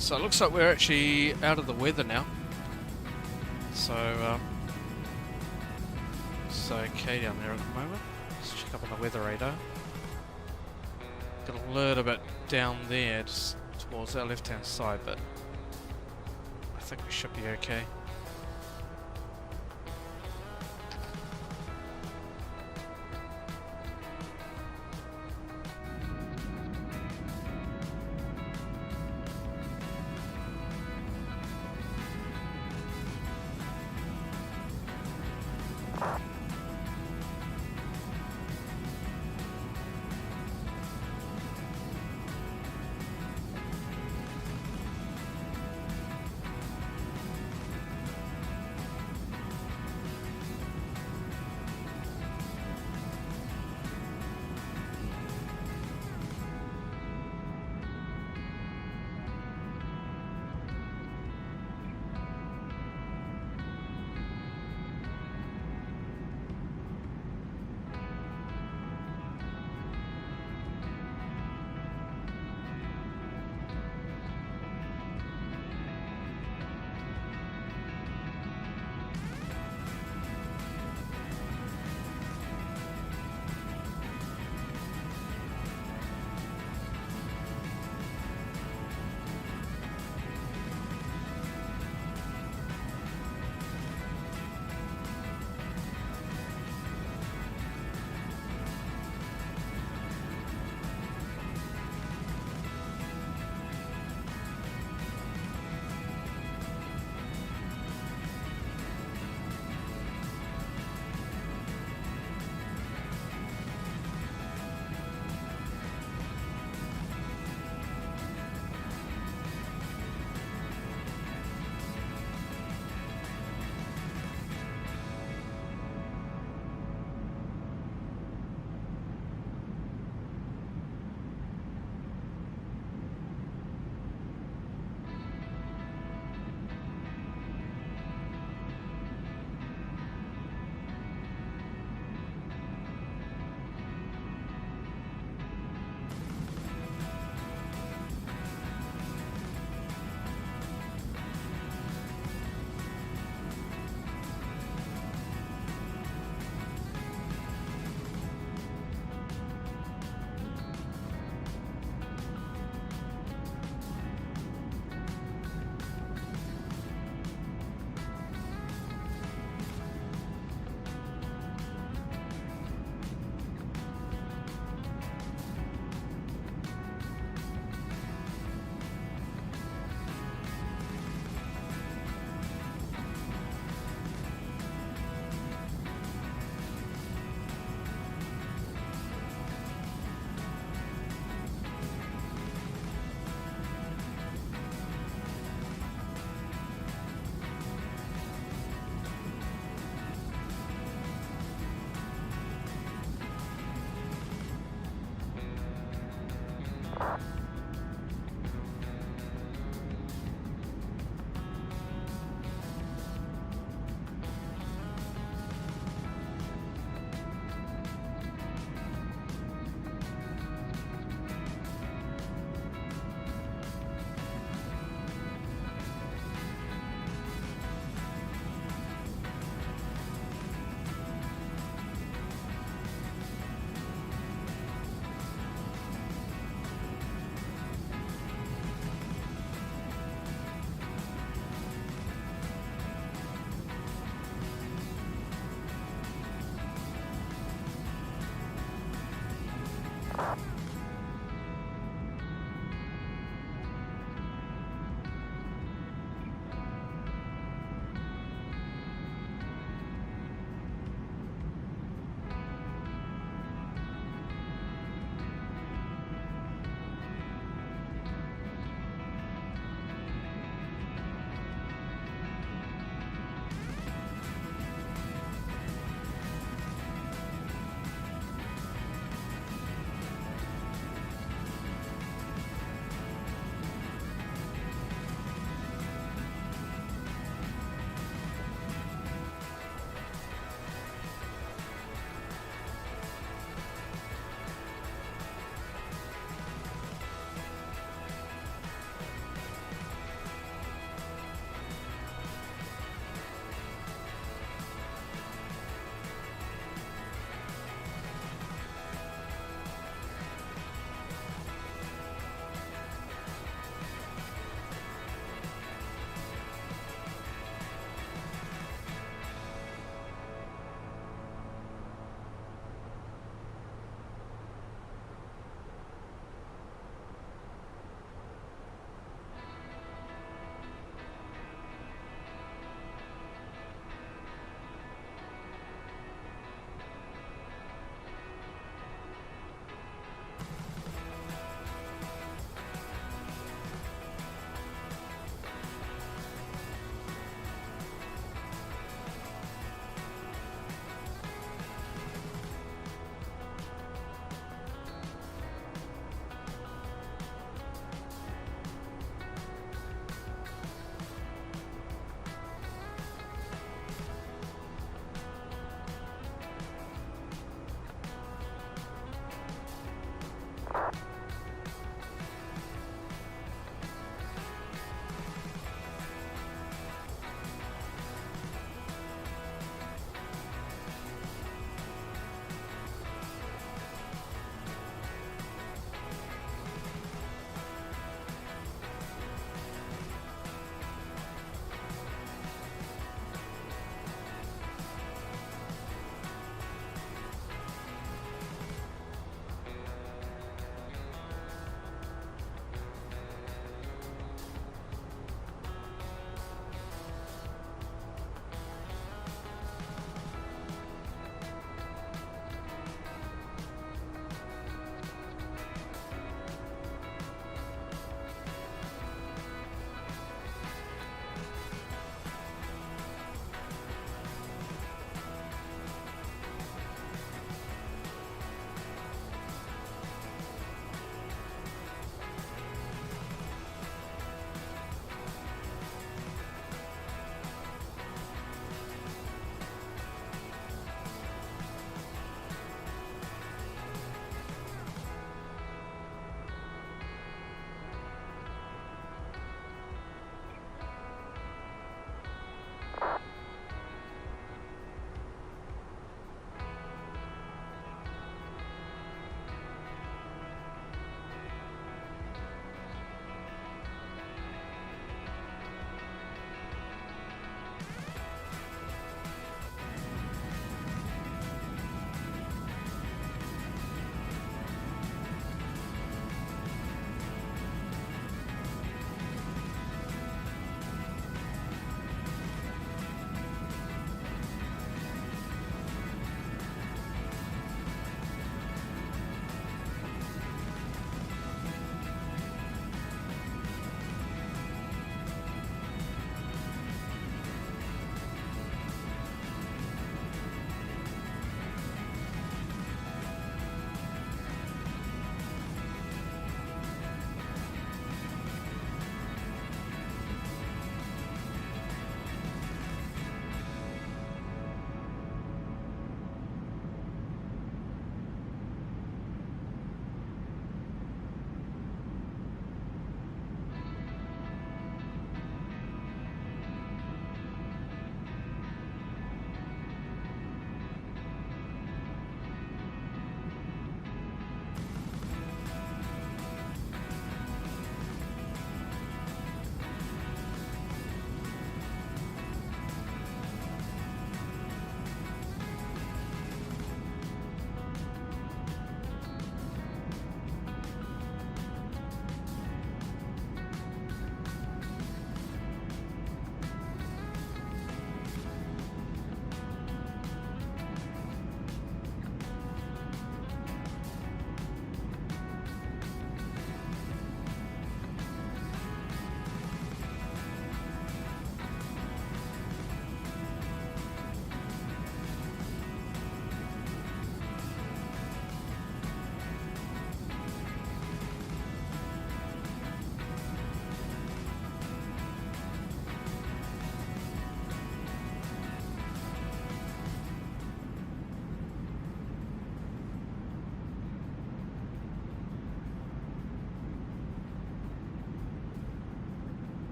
So it looks like we're actually out of the weather now. So it's okay down there at the moment. Let's check up on the weather radar. Got a little bit down there, just towards our left-hand side, but I think we should be okay.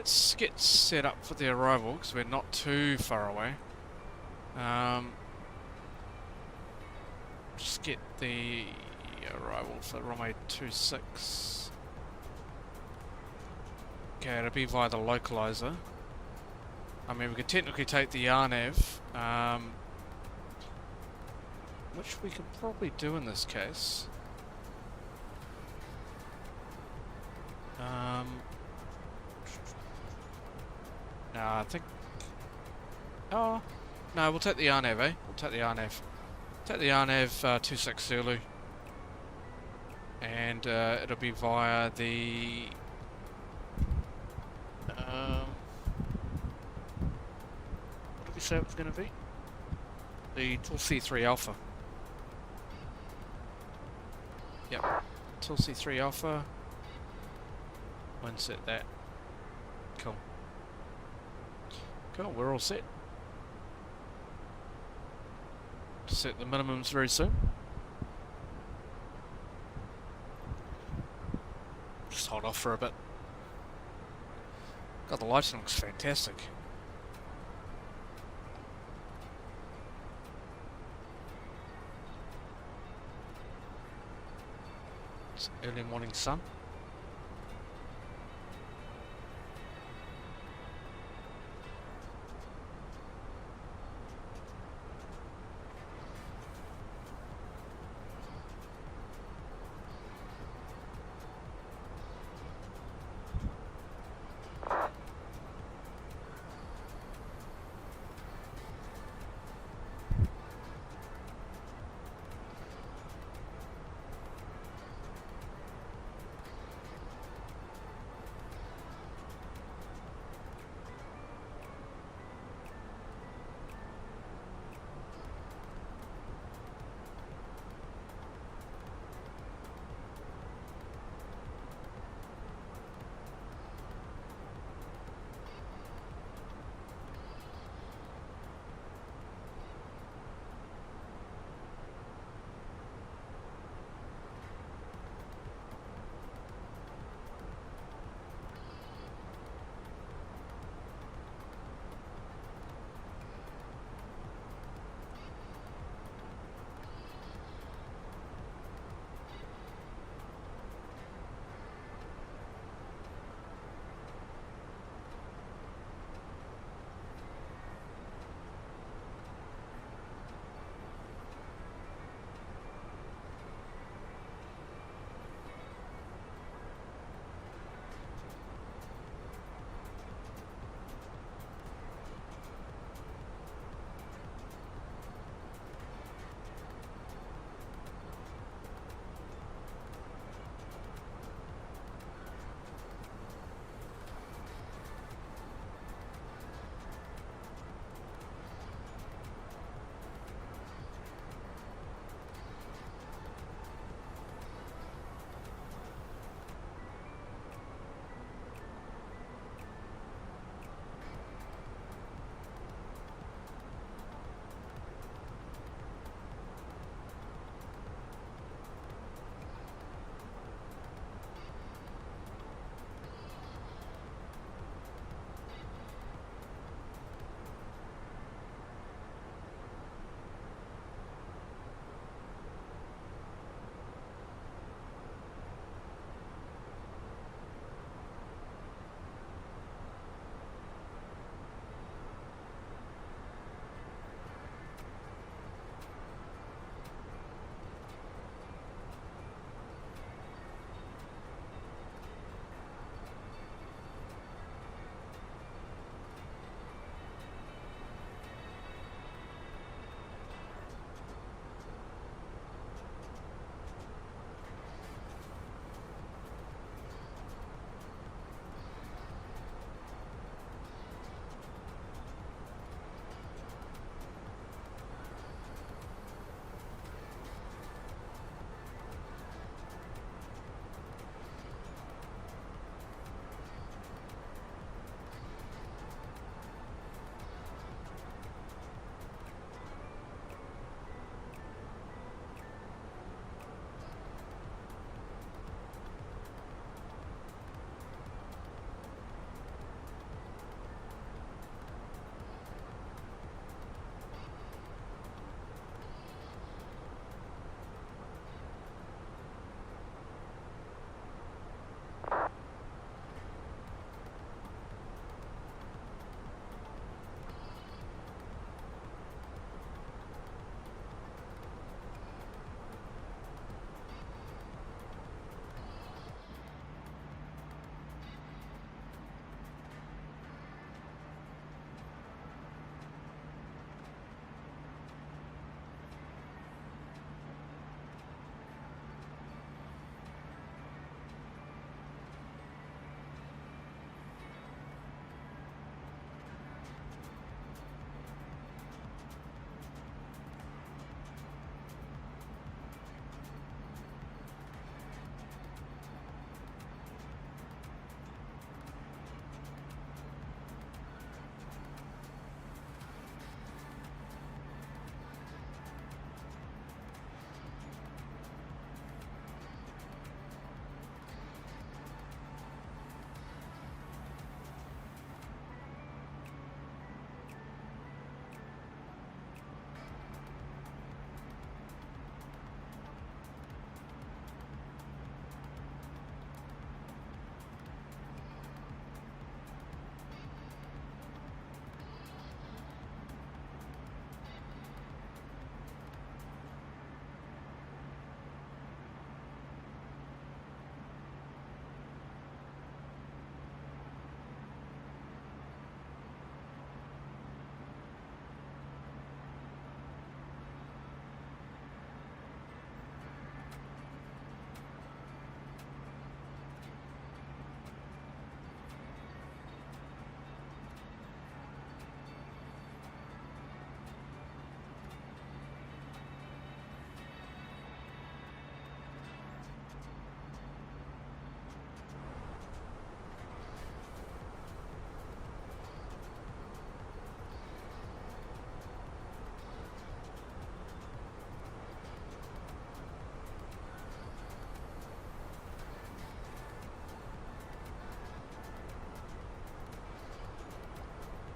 let's get set up for the arrival because we're not too far away. Just get the arrival for runway 26. Okay, it'll be via the localizer. I mean, we could technically take the RNAV, which we could probably do in this case. No, I think... Oh, no, we'll take the RNAV, eh? We'll take the RNAV. Take the RNAV 26 Zulu. And it'll be via the... what did we say it was going to be? The Tulsi 3 Alpha. Yep, Tulsi 3 Alpha. One set that. Cool. Cool, we're all set. Set the minimums very soon. Just hold off for a bit. God, the lighting looks fantastic. It's early morning sun.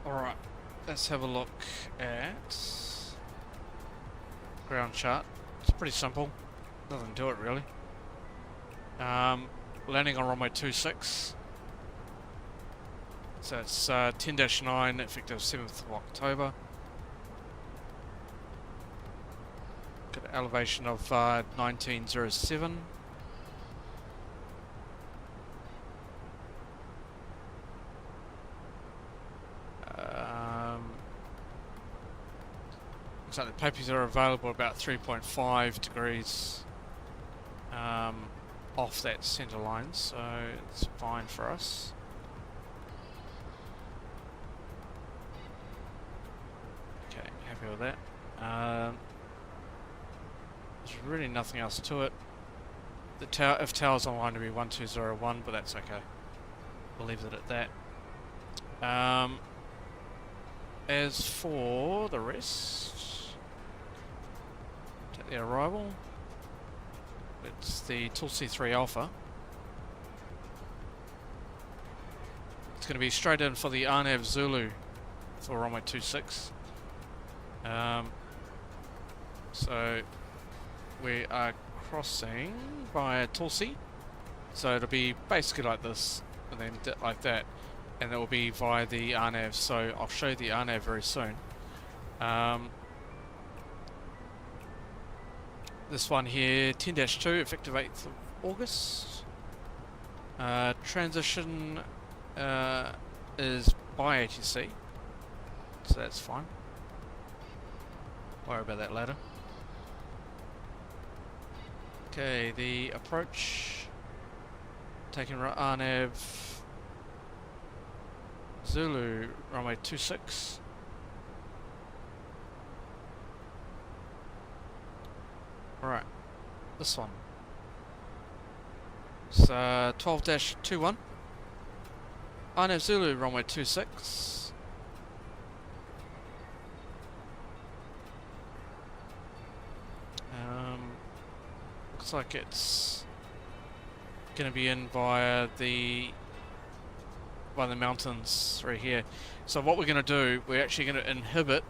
Alright, let's have a look at ground chart. It's pretty simple, nothing to it really. Landing on runway 26. So it's 10-9, effective 7th of October. Got an elevation of 1907. Looks like the papers are available about 3.5 degrees off that centre line, so it's fine for us. Okay, happy with that. There's really nothing else to it. The tower, if tower's online, to be 1201, but that's okay. We'll leave it at that. As for the rest, take the arrival. It's the Tulsi 3 Alpha. It's going to be straight in for the Arnav Zulu for runway 26. So we are crossing via Tulsi. So it'll be basically like this, and then like that, and it will be via the Arnav. So I'll show you the Arnav very soon. This one here, 10-2, effective 8th of August. Transition is by ATC, so that's fine. Worry about that later. Okay, the approach, taking Arnav Zulu, runway 26. Alright, this one. It's 12-21. Arnav Zulu, runway 26. Looks like it's going to be in via the mountains right here. So what we're going to do, we're actually going to inhibit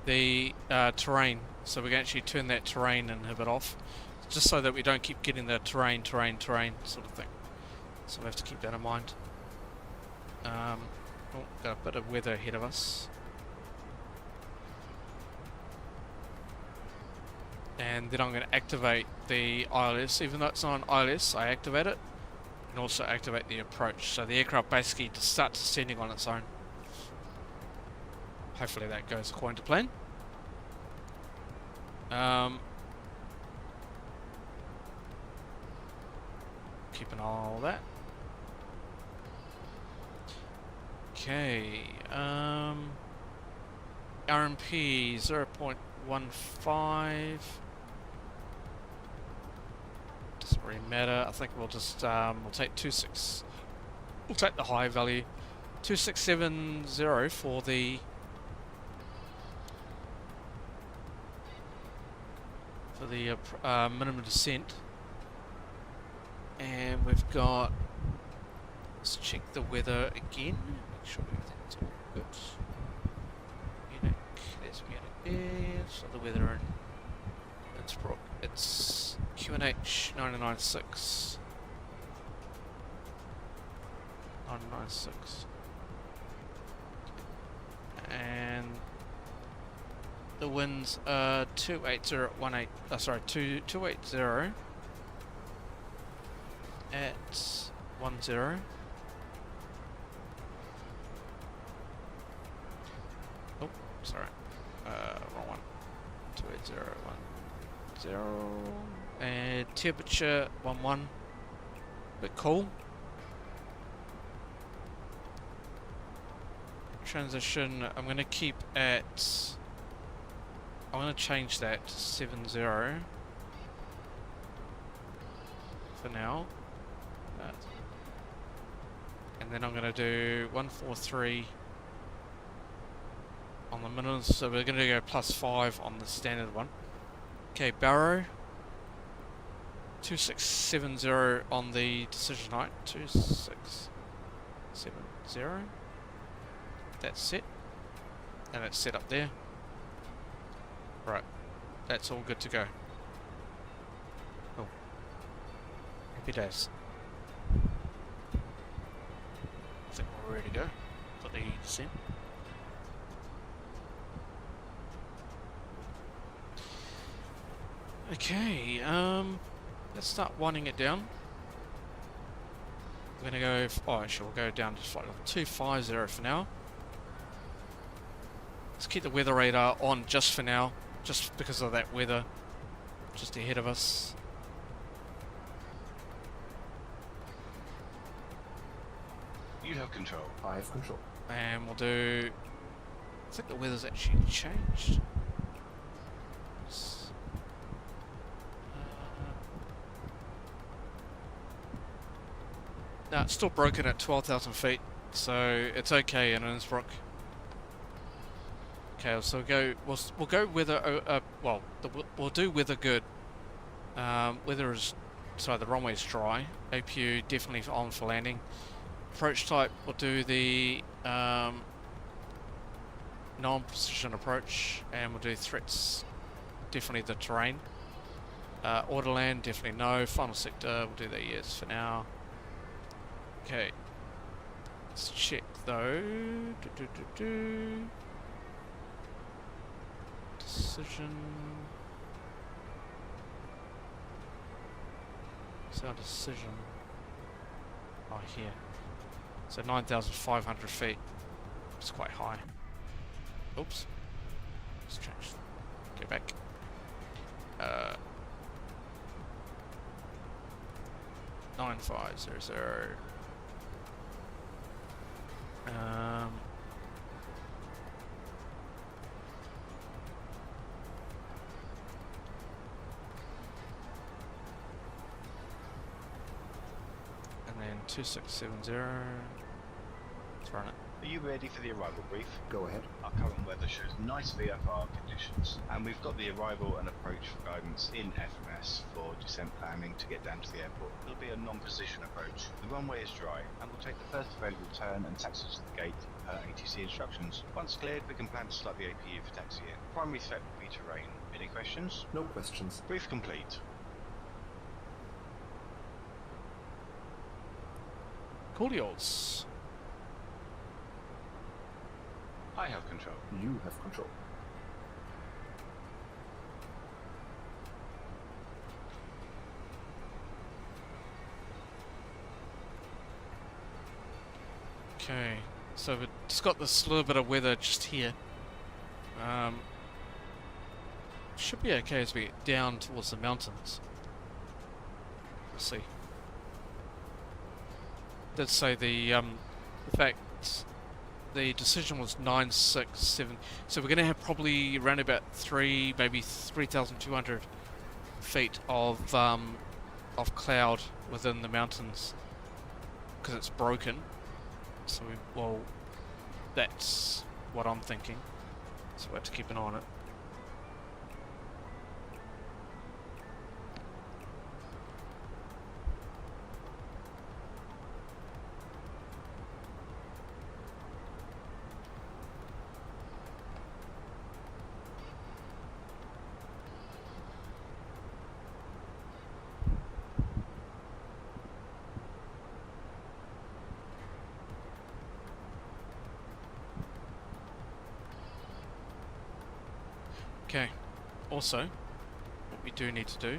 the terrain. So we're going to actually turn that terrain inhibit off, just so that we don't keep getting the terrain sort of thing. So we have to keep that in mind. Oh, got a bit of weather ahead of us. And then I'm going to activate the ILS. Even though it's not on ILS, I activate it. And also activate the approach. So the aircraft basically just starts descending on its own. Hopefully that goes according to plan. Keep an eye on all that. Okay, RMP 0.15. Doesn't really matter. I think we'll just we'll take 26. We'll take the high value, 2670 for the minimum descent. And we've got, let's check the weather again, make sure everything's all good. Munich, there's Munich there, so the weather in Innsbruck, it's QNH 996. 996. And the winds are 280 at 10. Oh, sorry. Wrong one. 28010. And temperature 11. Bit cool. Transition, I'm going to keep at, I'm going to change that to 70 for now. And then I'm going to do 143 on the minimum, so we're going to go +5 on the standard one. Okay, Barrow 2670 on the decision height, 2670. that's set. And it's set up there. Right. That's all good to go. Oh. Happy days. I think we're ready to go for the descent. Okay, let's start winding it down. We're gonna go, oh actually we'll go down to flight level 250 for now. Let's keep the weather radar on just for now, just because of that weather just ahead of us. You have control. I have control. And we'll do, I think the weather's actually changed. No, it's still broken at 12,000 feet, so it's okay in Innsbruck. Okay, so we'll go weather. We'll do weather good. Weather is, sorry, the runway's dry. APU definitely on for landing. Approach type, we'll do the non-precision approach, and we'll do threats. Definitely the terrain. Order land, definitely no. Final sector, we'll do the yes for now. Okay, let's check though. Decision. What's our decision? Oh, here. So 9,500 feet. It's quite high. Oops. Let's change. Go back. 9500. And then 2670. Let's run it. Are you ready for the arrival brief? Go ahead. Our current weather shows nice VFR conditions, and we've got the arrival and approach guidance in FMS for descent planning to get down to the airport. It'll be a non-position approach. The runway is dry, and we'll take the first available turn and taxi to the gate per ATC instructions. Once cleared, we can plan to start the APU for taxiing. Primary threat will be terrain. Any questions? No questions. Brief complete. Coolios. I have control. You have control. Okay, so we've just got this little bit of weather just here. Should be okay as we get down towards the mountains. We'll see. Did say the fact the decision was 967, so we're going to have probably around about maybe 3,200 feet of cloud within the mountains because it's broken. So that's what I'm thinking. So we have to keep an eye on it. Okay, also, what we do need to do,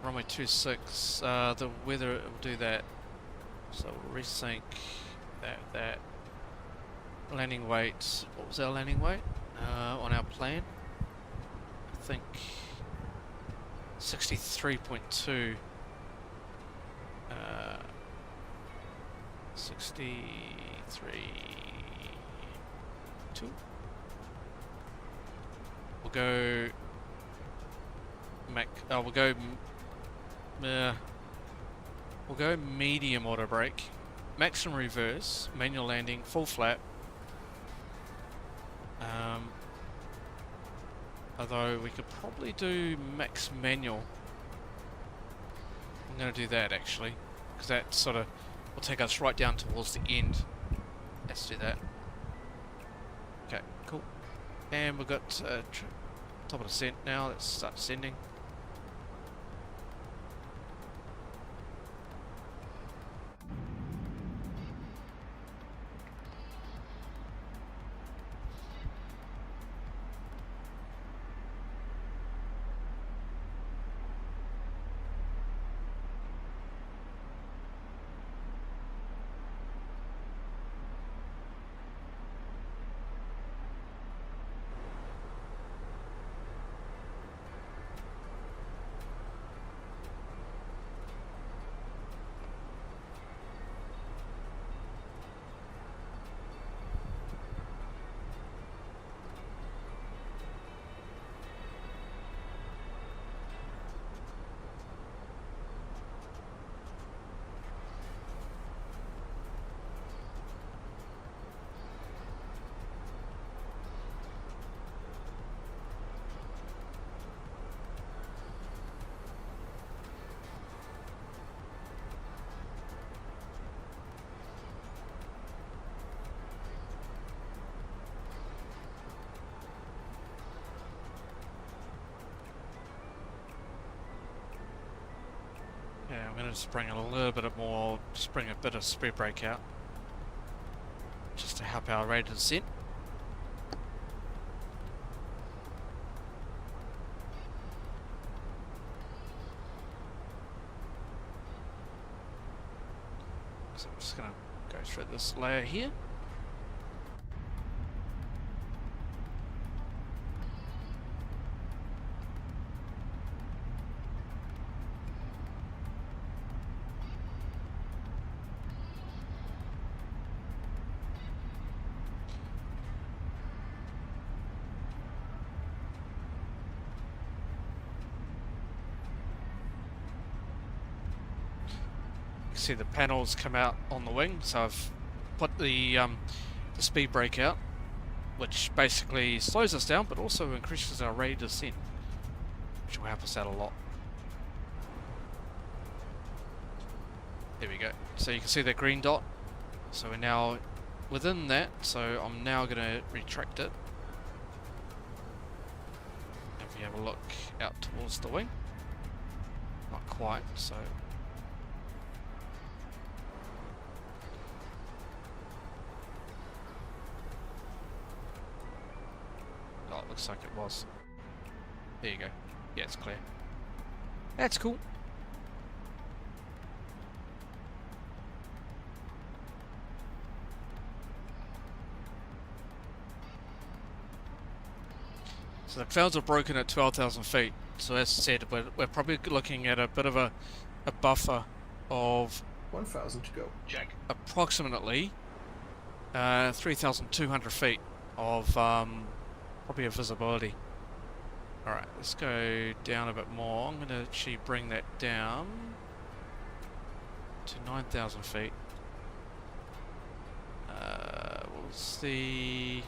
runway 26, the weather will do that, so we'll resync that, landing weight, what was our landing weight on our plan? I think 63.2, 63.2. We'll go medium auto brake, maximum reverse, manual landing, full flap. Although we could probably do max manual. I'm going to do that actually, because that sort of will take us right down towards the end Let's do that. Okay, cool. And we've got top of descent now. Let's start descending. Yeah, I'm going to just bring a little bit of more, just bring a bit of speed brake out, just to help our rate of descent. So I'm just going to go through this layer here. See the panels come out on the wing, so I've put the speed brake out, which basically slows us down but also increases our rate of descent, which will help us out a lot. There we go. So you can see the green dot, so we're now within that, so I'm now going to retract it. If you have a look out towards the wing, not quite, so looks like it was. There you go. Yeah, it's clear. That's cool. So the clouds are broken at 12,000 feet. So as I said, we're probably looking at a bit of a buffer of 1,000 to go. Check. Approximately 3,200 feet of probably a visibility. Alright, let's go down a bit more. I'm going to actually bring that down to 9,000 feet. We'll see.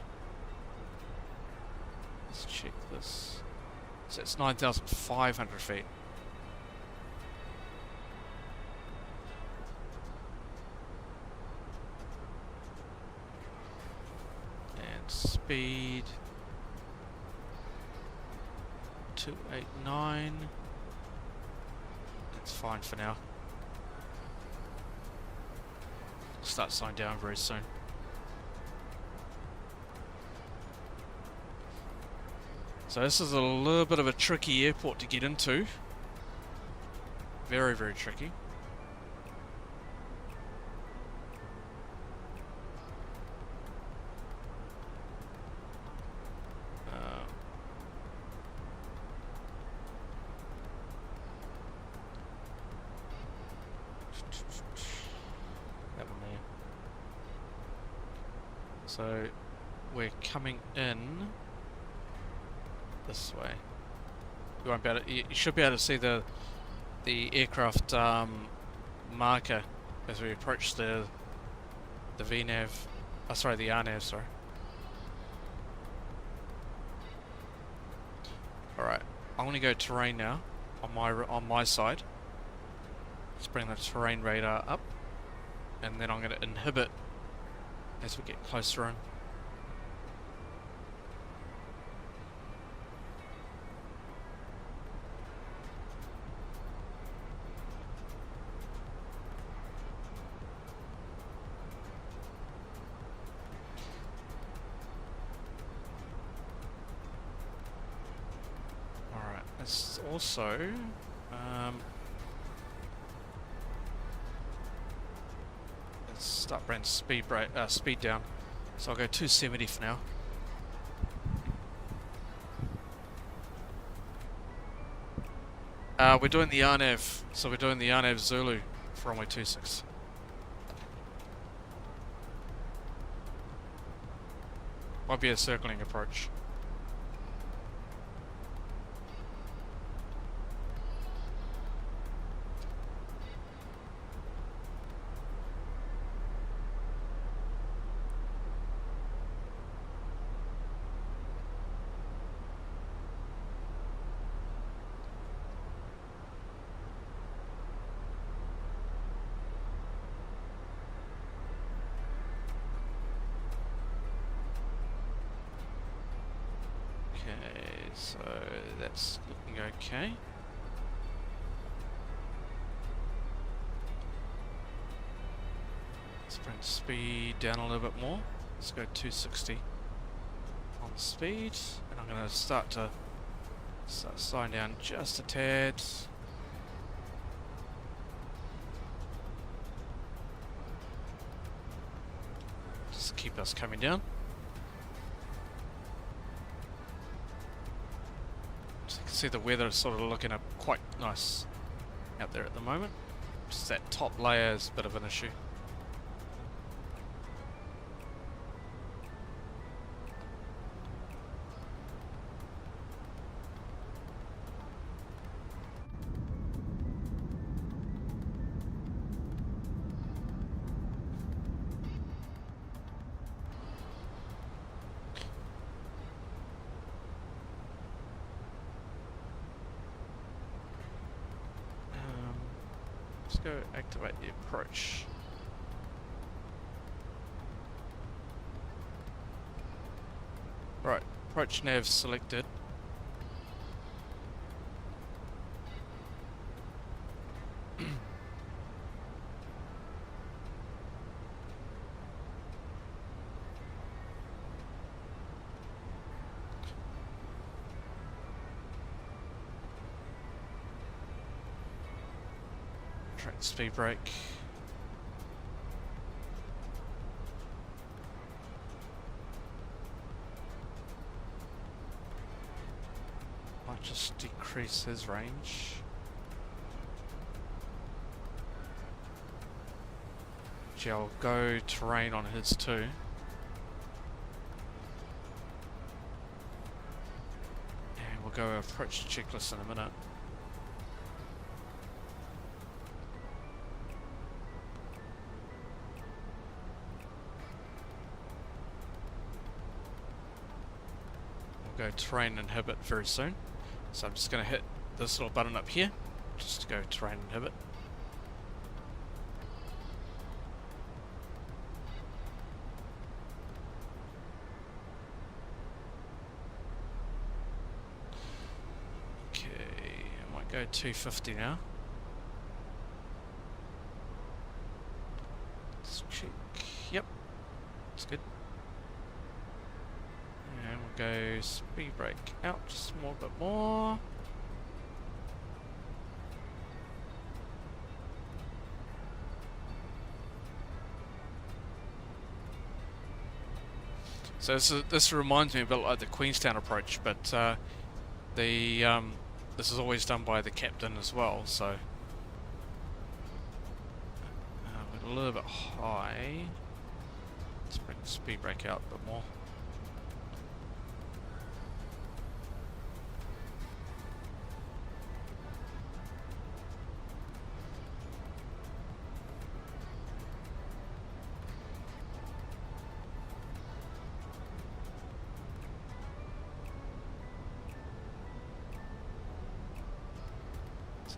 Let's check this. So it's 9,500 feet. And speed 289. That's fine for now. Start slowing down very soon. So this is a little bit of a tricky airport to get into. Very, very tricky. So we're coming in this way. You won't be able to, you should be able to see the aircraft marker as we approach the VNAV. Oh, sorry, the RNAV. Sorry. All right, I'm going to go terrain now on my side. Let's bring the terrain radar up, and then I'm going to inhibit as we get closer in. Alright, it's also let's start bringing speed down. So I'll go 270 for now. We're doing the RNAV, so we're doing the RNAV Zulu for runway 26. Might be a circling approach. Okay, so that's looking okay. Let's bring speed down a little bit more. Let's go 260 on speed, and I'm going to start slowing down just a tad. Just keep us coming down. So you can see the weather is sort of looking up quite nice out there at the moment. Just that top layer is a bit of an issue. Let's go activate the approach. Right, approach nav selected. Speed brake. Might just decrease his range. Gee, I'll go terrain on his too. And we'll go approach checklist in a minute. Go terrain inhibit very soon, so I'm just going to hit this little button up here just to go terrain inhibit. Okay, I might go 250 now. Let's check. Yep, it's good. And we'll go speed brake out just a bit more. So this reminds me a bit like the Queenstown approach, but this is always done by the captain as well. So we're a little bit high. Let's bring the speed brake out a bit more.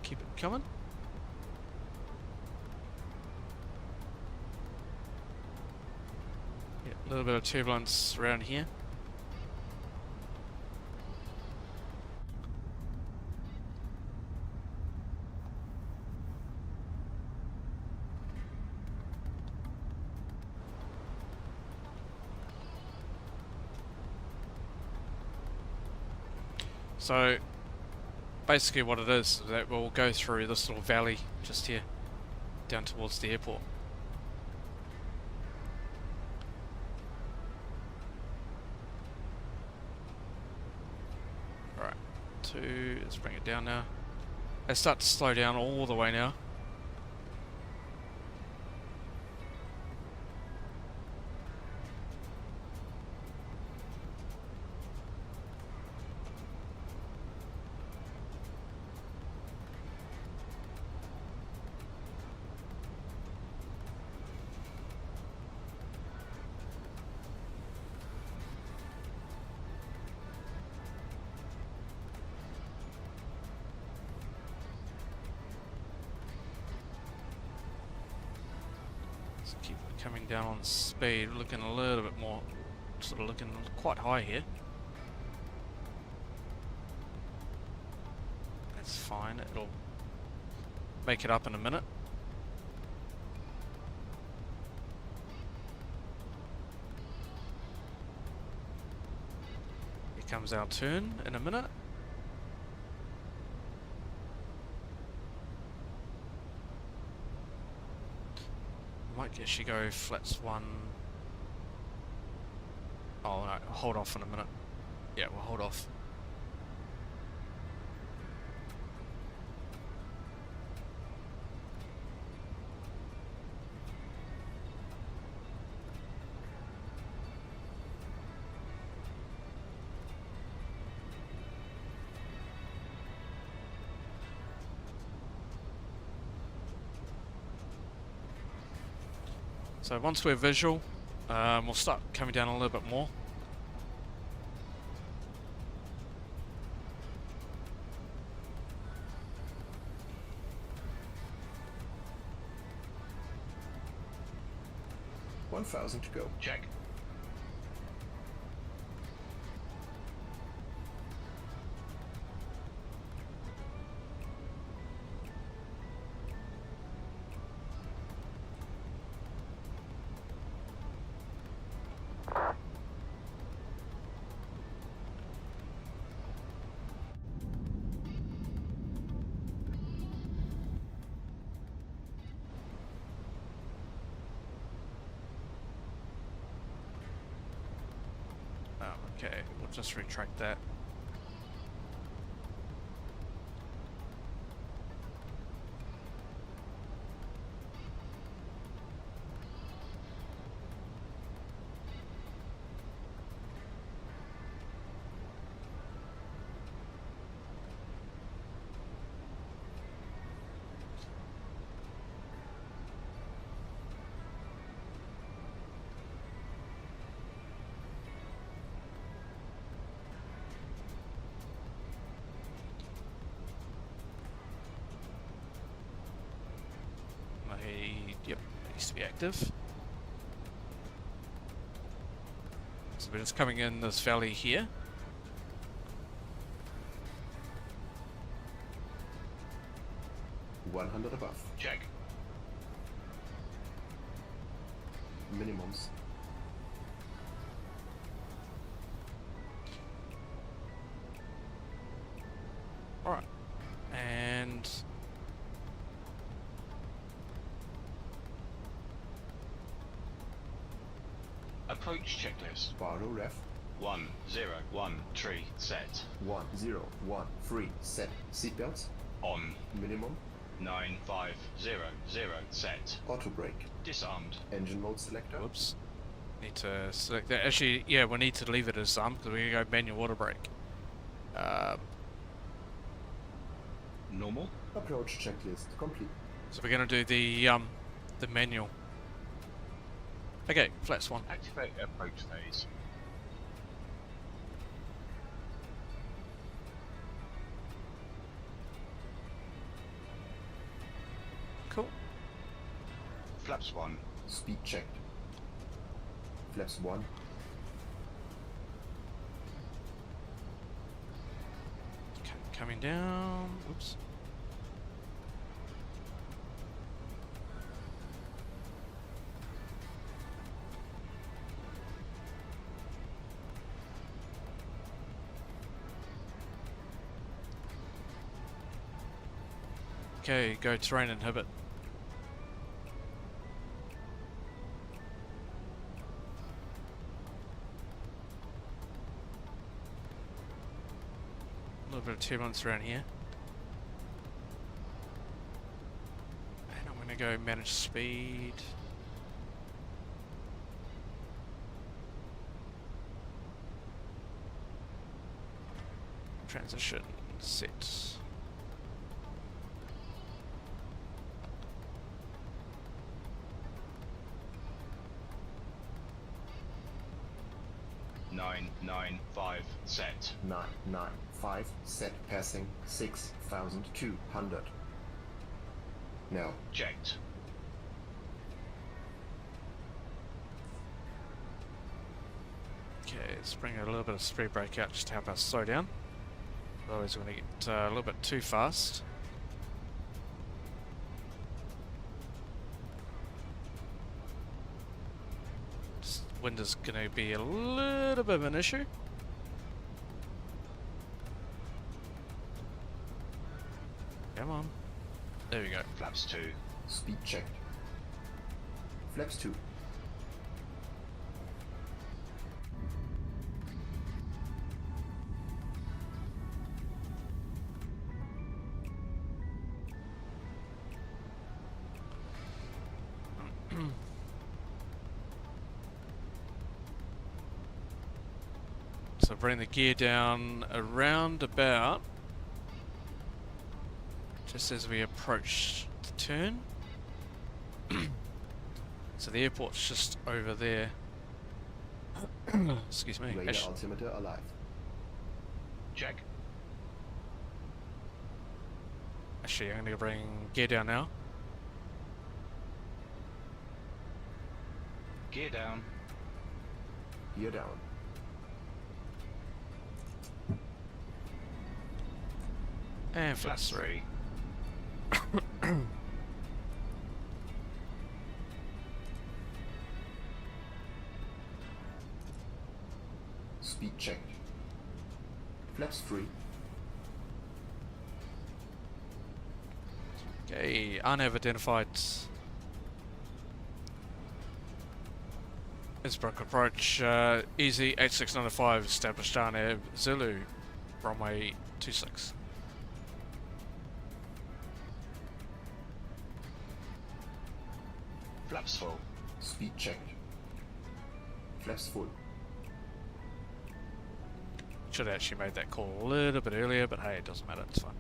Keep it coming. Yeah, a little bit of turbulence around here. So basically what it is that we'll go through this little valley just here down towards the airport. Alright, let's bring it down now. Let's start to slow down all the way now. Keep coming down on speed, looking a little bit more, sort of looking quite high here. That's fine, it'll make it up in a minute. Here comes our turn in a minute. Might actually go flats 1. Oh no, hold off in a minute. Yeah, we'll hold off. So once we're visual, we'll start coming down a little bit more. $1,000 to go. Check. Okay, we'll just retract that. Yep, it needs to be active. So we're just coming in this valley here. $100 above. Check. Minimums. Alright. And approach checklist. Barlow ref. 1013 set. 1013 set. Seatbelts. On. Minimum. 9500 set. Auto brake. Disarmed. Engine mode selector. whoops. Need to select that. Actually, yeah, we need to leave it as because we're gonna go manual auto brake. Normal. Approach checklist complete. So we're gonna do the manual. Okay, flats 1. Activate approach phase. Cool. Flaps 1. Speed checked. Flaps 1. Coming down. Oops. Okay, go terrain inhibit. A little bit of turbulence around here. And I'm going to go manage speed. Transition set. Nine, 5, set. 995, set passing 6,200. Now. Checked. Okay, let's bring a little bit of speed brake out just to help us slow down. Otherwise we're going to get a little bit too fast. Wind is going to be a little bit of an issue. Come on. There we go. Flaps 2. Speed checked. Flaps 2. So bring the gear down around about just as we approach the turn. So the airport's just over there. Excuse me. Radar altimeter alive. Check. Actually, I'm going to bring gear down now. Gear down. Gear down. And Flaps flaps 3. 3. Speed checked. Flaps 3. Okay, unhave identified Innsbruck approach, easy 8695 established down air Zulu, runway 26. Flaps full. Speed checked. Flaps full. Should have actually made that call a little bit earlier, but hey, it doesn't matter, it's fine.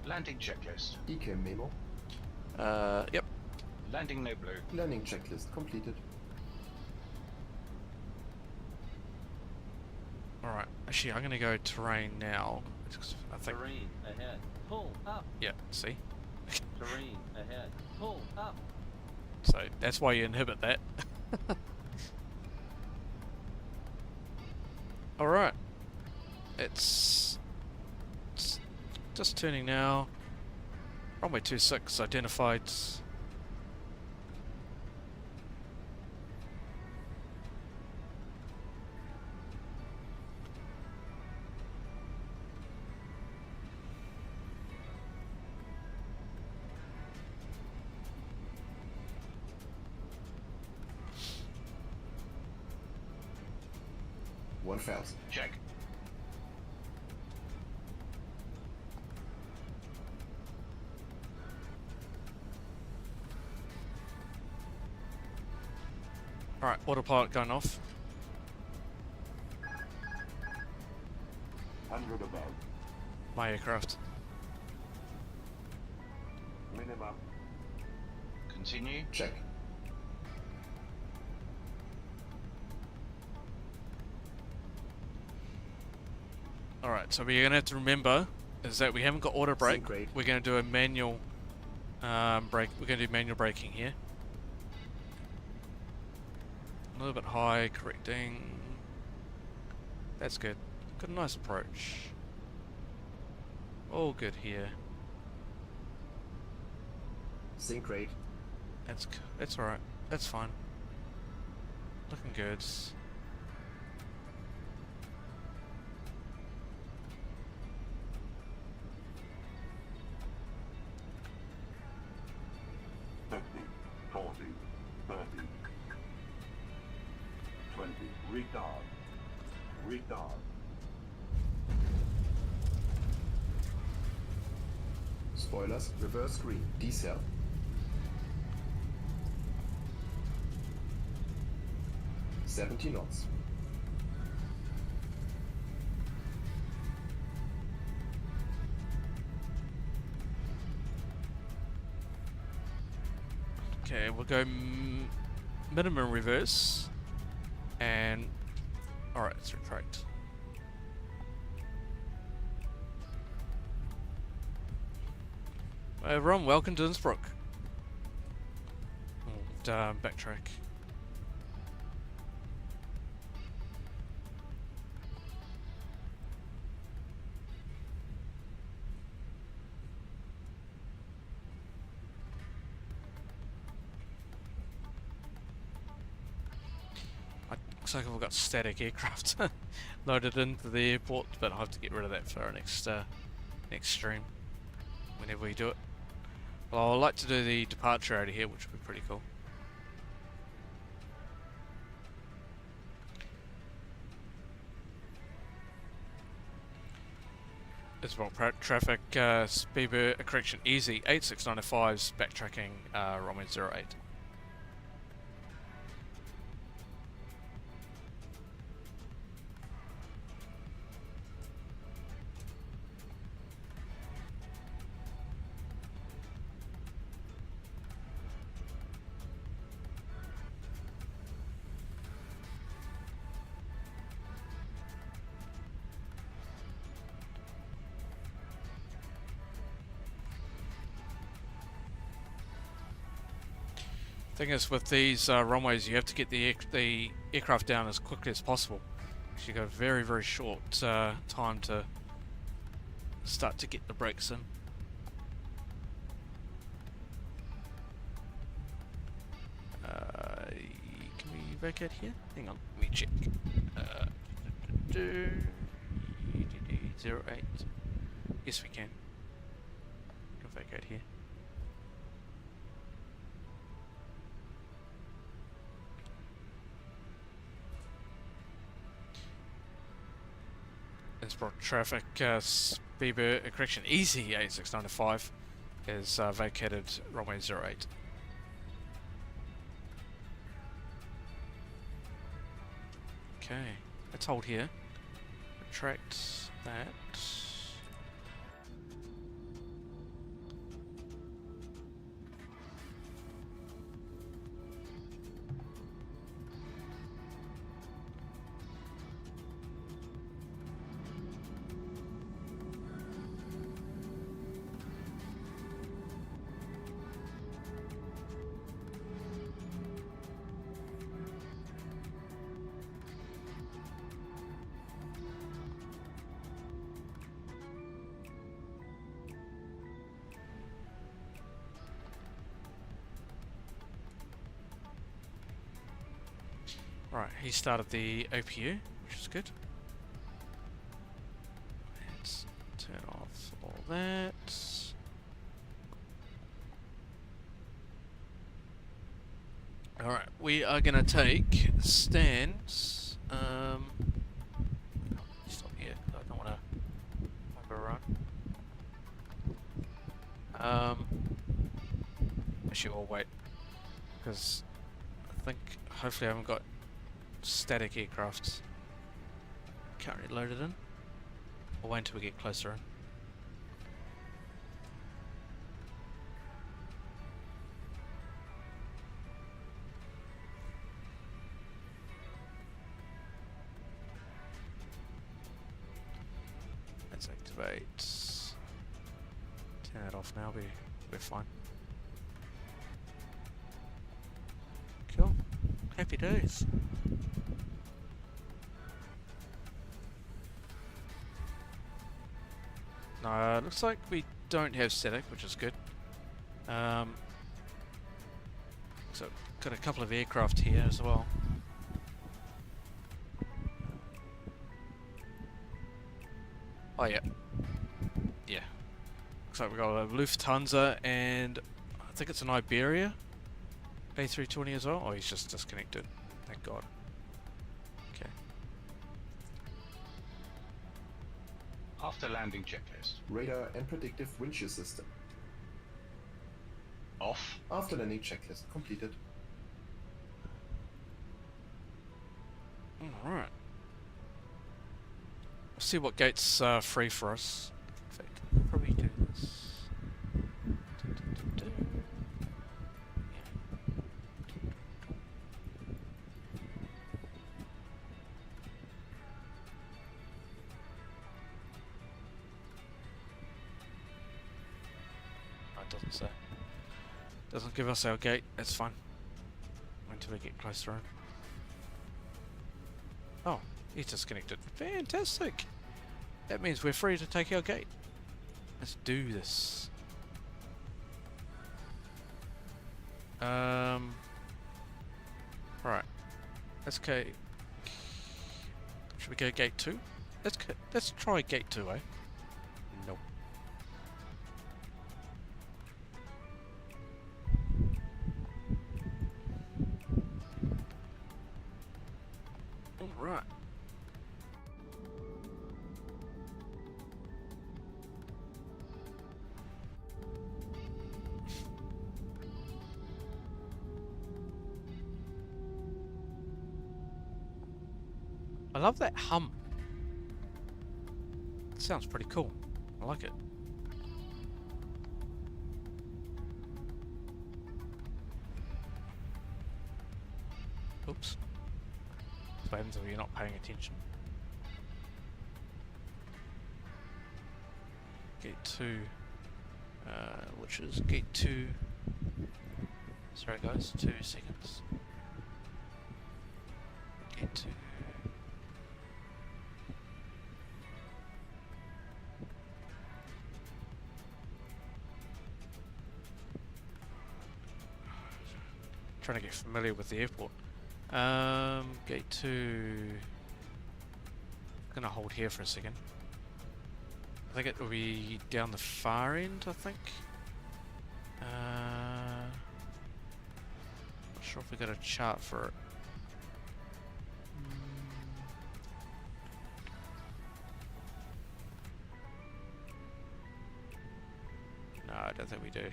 Landing checklist. EK memo. Yep. Landing no blue. Landing checklist completed. Alright, actually I'm going to go terrain now. I think, Terrain ahead. Pull up. yeah, see? Terrain ahead. Pull up. So that's why you inhibit that. Alright. It's just turning now. Runway 26 identified. Check. Alright, autopilot going off. 100 above. My aircraft. Minimum. Continue. Check. Alright, so we're going to have to remember is that we haven't got auto brake. Sync rate. We're going to do a manual brake. We're going to do manual braking here. little bit high, correcting. That's good. Got a nice approach. All good here. Sync rate. That's alright. That's fine. Looking good. Retard. Spoilers, reverse green, decel. "70 knots. Okay, we'll go minimum reverse. And alright, let's retract. Everyone, welcome to Innsbruck. And backtrack. Looks like I've got static aircraft loaded into the airport, but I'll have to get rid of that for our next stream, whenever we do it. Well, I'd like to do the departure out of here, which would be pretty cool. Innsbruck traffic, speed correction easy, 8695's backtracking runway 08. Thing is, with these runways, you have to get the aircraft down as quickly as possible. So you've got a very, very short time to start to get the brakes in. Can we vacate here? Hang on, let me check. 08. Yes, we can. We'll vacate here. Innsbruck traffic, speed correction easy 8695 is vacated runway 08. Okay, let's hold here. Retract that. Right, he started the OPU, which is good. Let's turn off all that. Alright, we are going to take stands. Stop here, I don't want to overrun. Actually, we'll wait, because I think hopefully I haven't got static aircrafts currently loaded in. We'll wait until we get closer in. Let's activate. Turn that off now, we're fine. Cool. Happy days. No, looks like we don't have static, which is good. So got a couple of aircraft here as well. Oh yeah, yeah. Looks like we got a Lufthansa and I think it's an Iberia A320 as well. Oh, he's just disconnected. Thank God. Okay. After landing checklist. Radar and predictive wind shear system. Off. After landing checklist completed. Alright. Let's see what gate's free for us. In fact, we'll probably do this. It doesn't say. Doesn't give us our gate, that's fine. Until we get closer in. Oh, he's disconnected. Fantastic! That means we're free to take our gate. Let's do this. Right. Let's go. Should we go gate 2? Let's try gate 2, eh? Nope. Alright. I love that hum. It sounds pretty cool. I like it. Oops. What happens if you're not paying attention? Gate 2, which is gate 2. Sorry guys, 2 seconds. Gate 2. Trying to get familiar with the airport. Gate 2. Gonna hold here for a second. I think it will be down the far end, I think. Not sure if we got a chart for it. No, I don't think we do.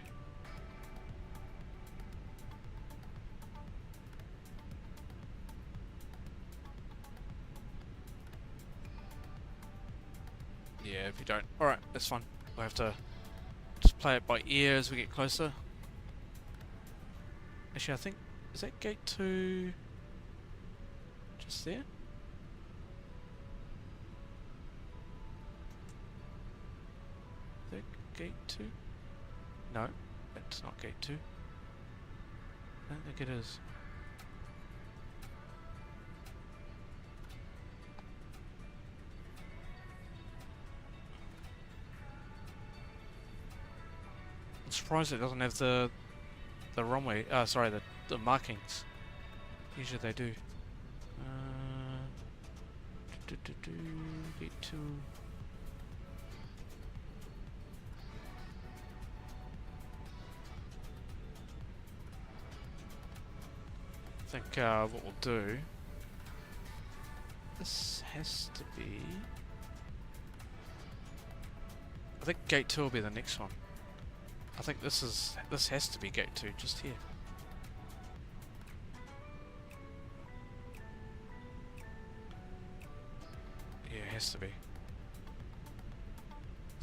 Yeah, if you don't. Alright, that's fine. We'll have to just play it by ear as we get closer. Actually, I think... Is that gate 2... just there? Is that gate 2? No, that's not gate 2. I don't think it is. I'm surprised it doesn't have the runway. Sorry, the markings. Usually they do. Gate 2. I think what we'll do. This has to be. I think gate 2 will be the next one. I think this has to be gate 2 just here. Yeah, it has to be.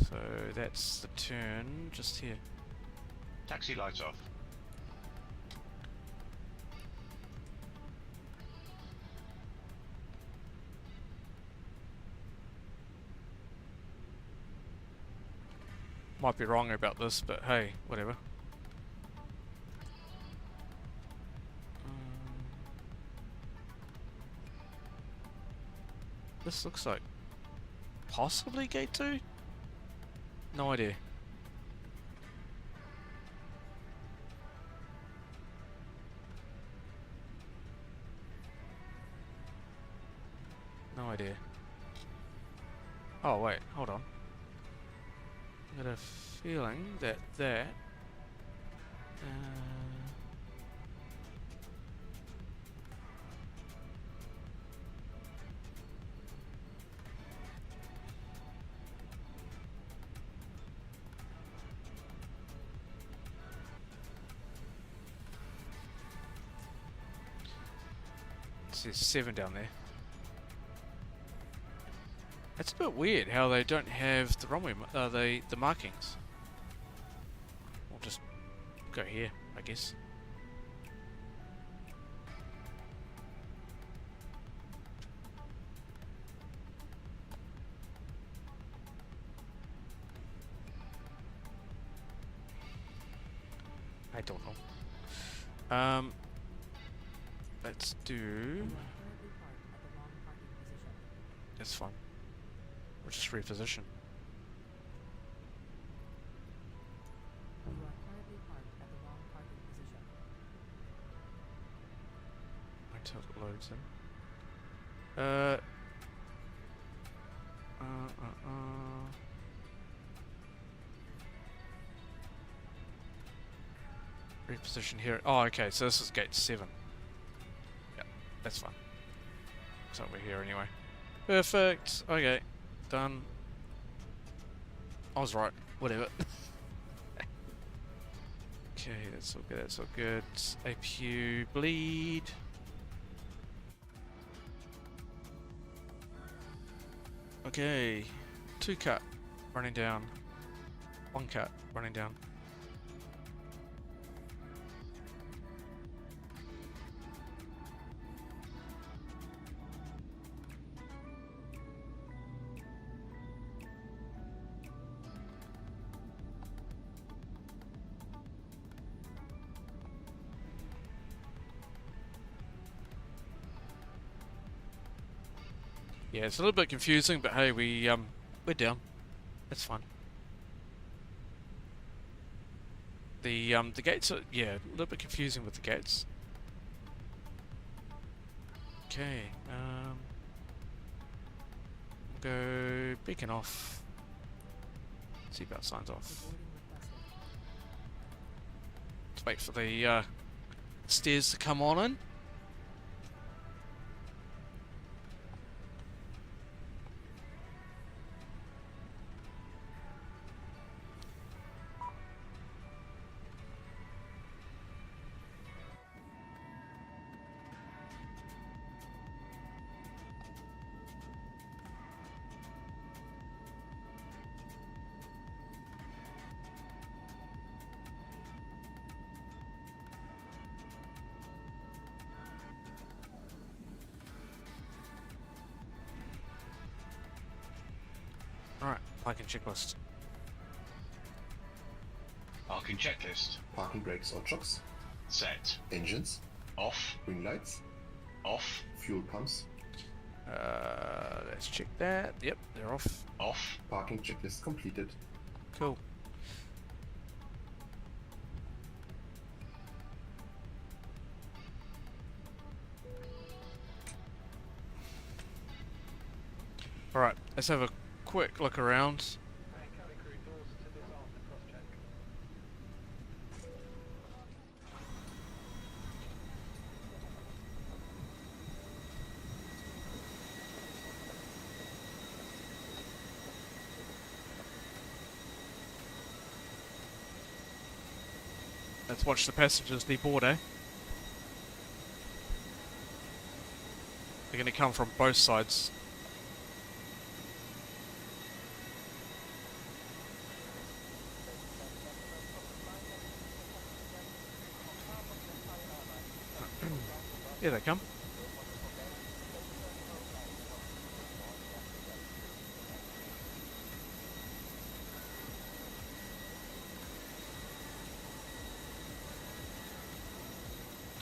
So that's the turn just here. Taxi lights off. Might be wrong about this, but hey, whatever. This looks like possibly gate 2? No idea. No idea. Oh wait, hold on. I got a feeling that it says 7 down there. It's a bit weird how they don't have the runway, the markings. We'll just go here, I guess. I don't know. Let's do. That's fine. We'll just reposition. Until it loads in. Reposition here. Oh, okay, so this is gate 7. Yep, that's fine. It's over here anyway. Perfect. Okay. Done. I was right. Whatever. Okay, that's all good. That's all good. APU bleed. Okay. 2 cut running down. 1 cut running down. Yeah, it's a little bit confusing, but hey, we're down. That's fine. The gates are, yeah, a little bit confusing with the gates. Okay, we'll go beacon off. Seatbelt signs off. Let's wait for the stairs to come on in. Alright, parking checklist. Parking checklist. Parking brakes or chocks. Set. Engines. Off. Wing lights. Off. Fuel pumps. Let's check that. Yep, they're off. Off. Parking checklist completed. Cool. Alright, let's have a quick look around. Let's watch the passengers deboard, eh? They're going to come from both sides. Here they come.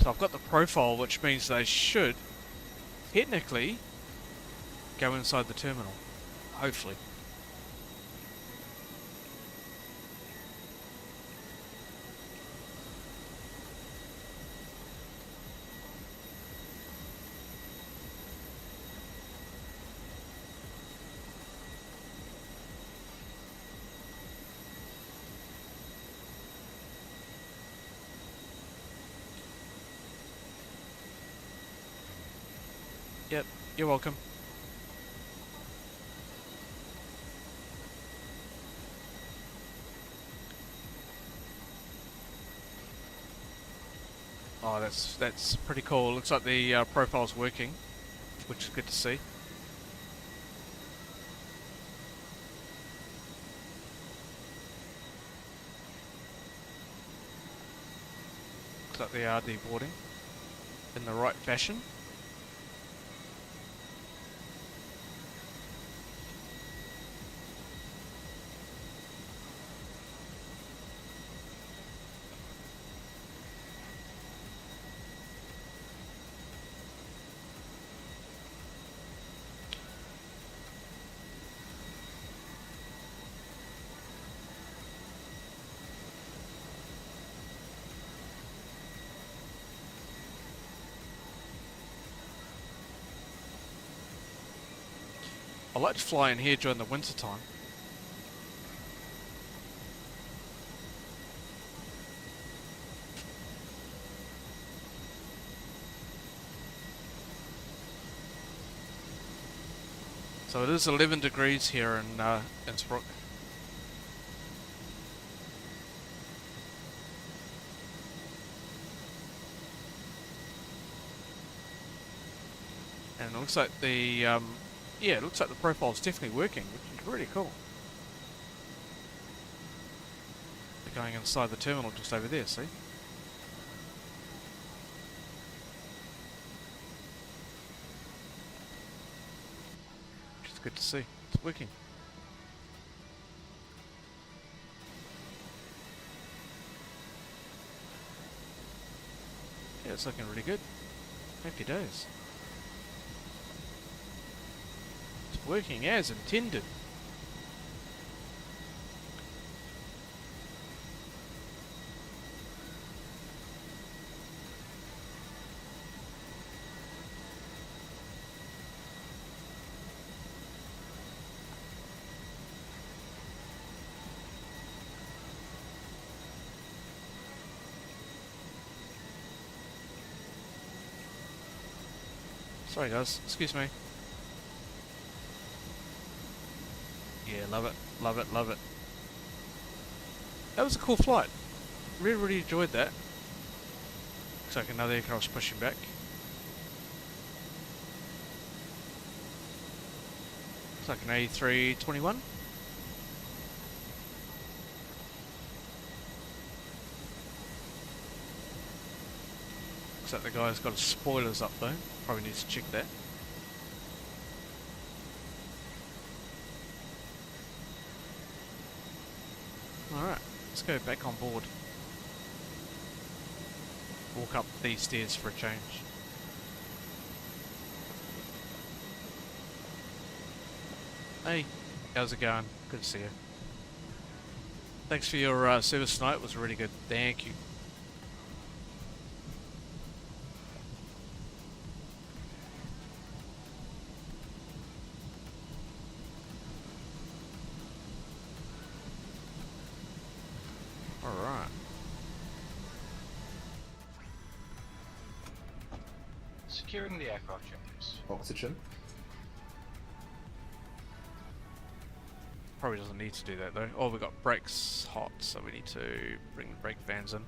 So I've got the profile, which means they should technically go inside the terminal. Hopefully. Yep, you're welcome. Oh, that's pretty cool. Looks like the profile's working, which is good to see. Looks like they are deboarding in the right fashion. I like to fly in here during the winter time. So it is 11 degrees here in Innsbruck. And it looks like the yeah, it looks like the profile's definitely working, which is really cool. They're going inside the terminal just over there, see? Which is good to see. It's working. Yeah, it's looking really good. Happy days. Working as intended. Sorry guys, excuse me. Yeah, love it, love it, love it. That was a cool flight. Really, really enjoyed that. Looks like another aircraft's pushing back. Looks like an A321. Looks like the guy's got his spoilers up though. Probably needs to check that. Alright, let's go back on board. Walk up these stairs for a change. Hey, how's it going? Good to see you. Thanks for your service tonight, it was really good. Thank you. Alright. Securing the aircraft checklists. Oxygen. Probably doesn't need to do that though. Oh, we've got brakes hot, so we need to bring the brake fans in.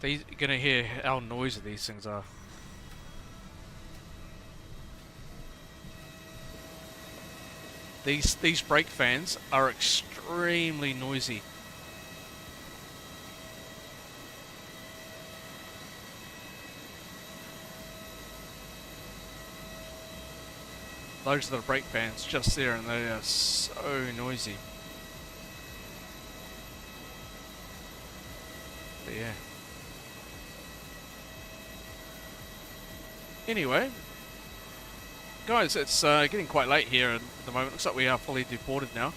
You're gonna hear how noisy these things are. These brake fans are extremely noisy. Those are the brake fans just there, and they are so noisy. But yeah. Anyway, guys, it's getting quite late here at the moment. Looks like we are fully deported now.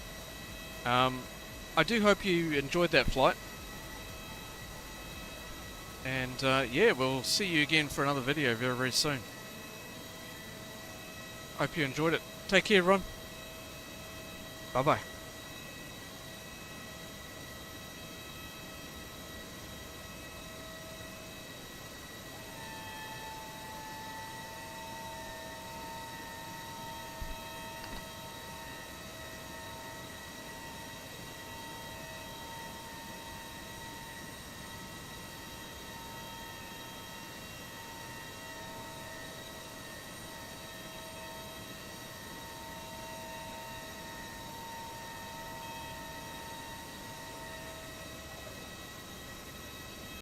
I do hope you enjoyed that flight. And yeah, we'll see you again for another video very, very soon. Hope you enjoyed it. Take care, everyone. Bye-bye.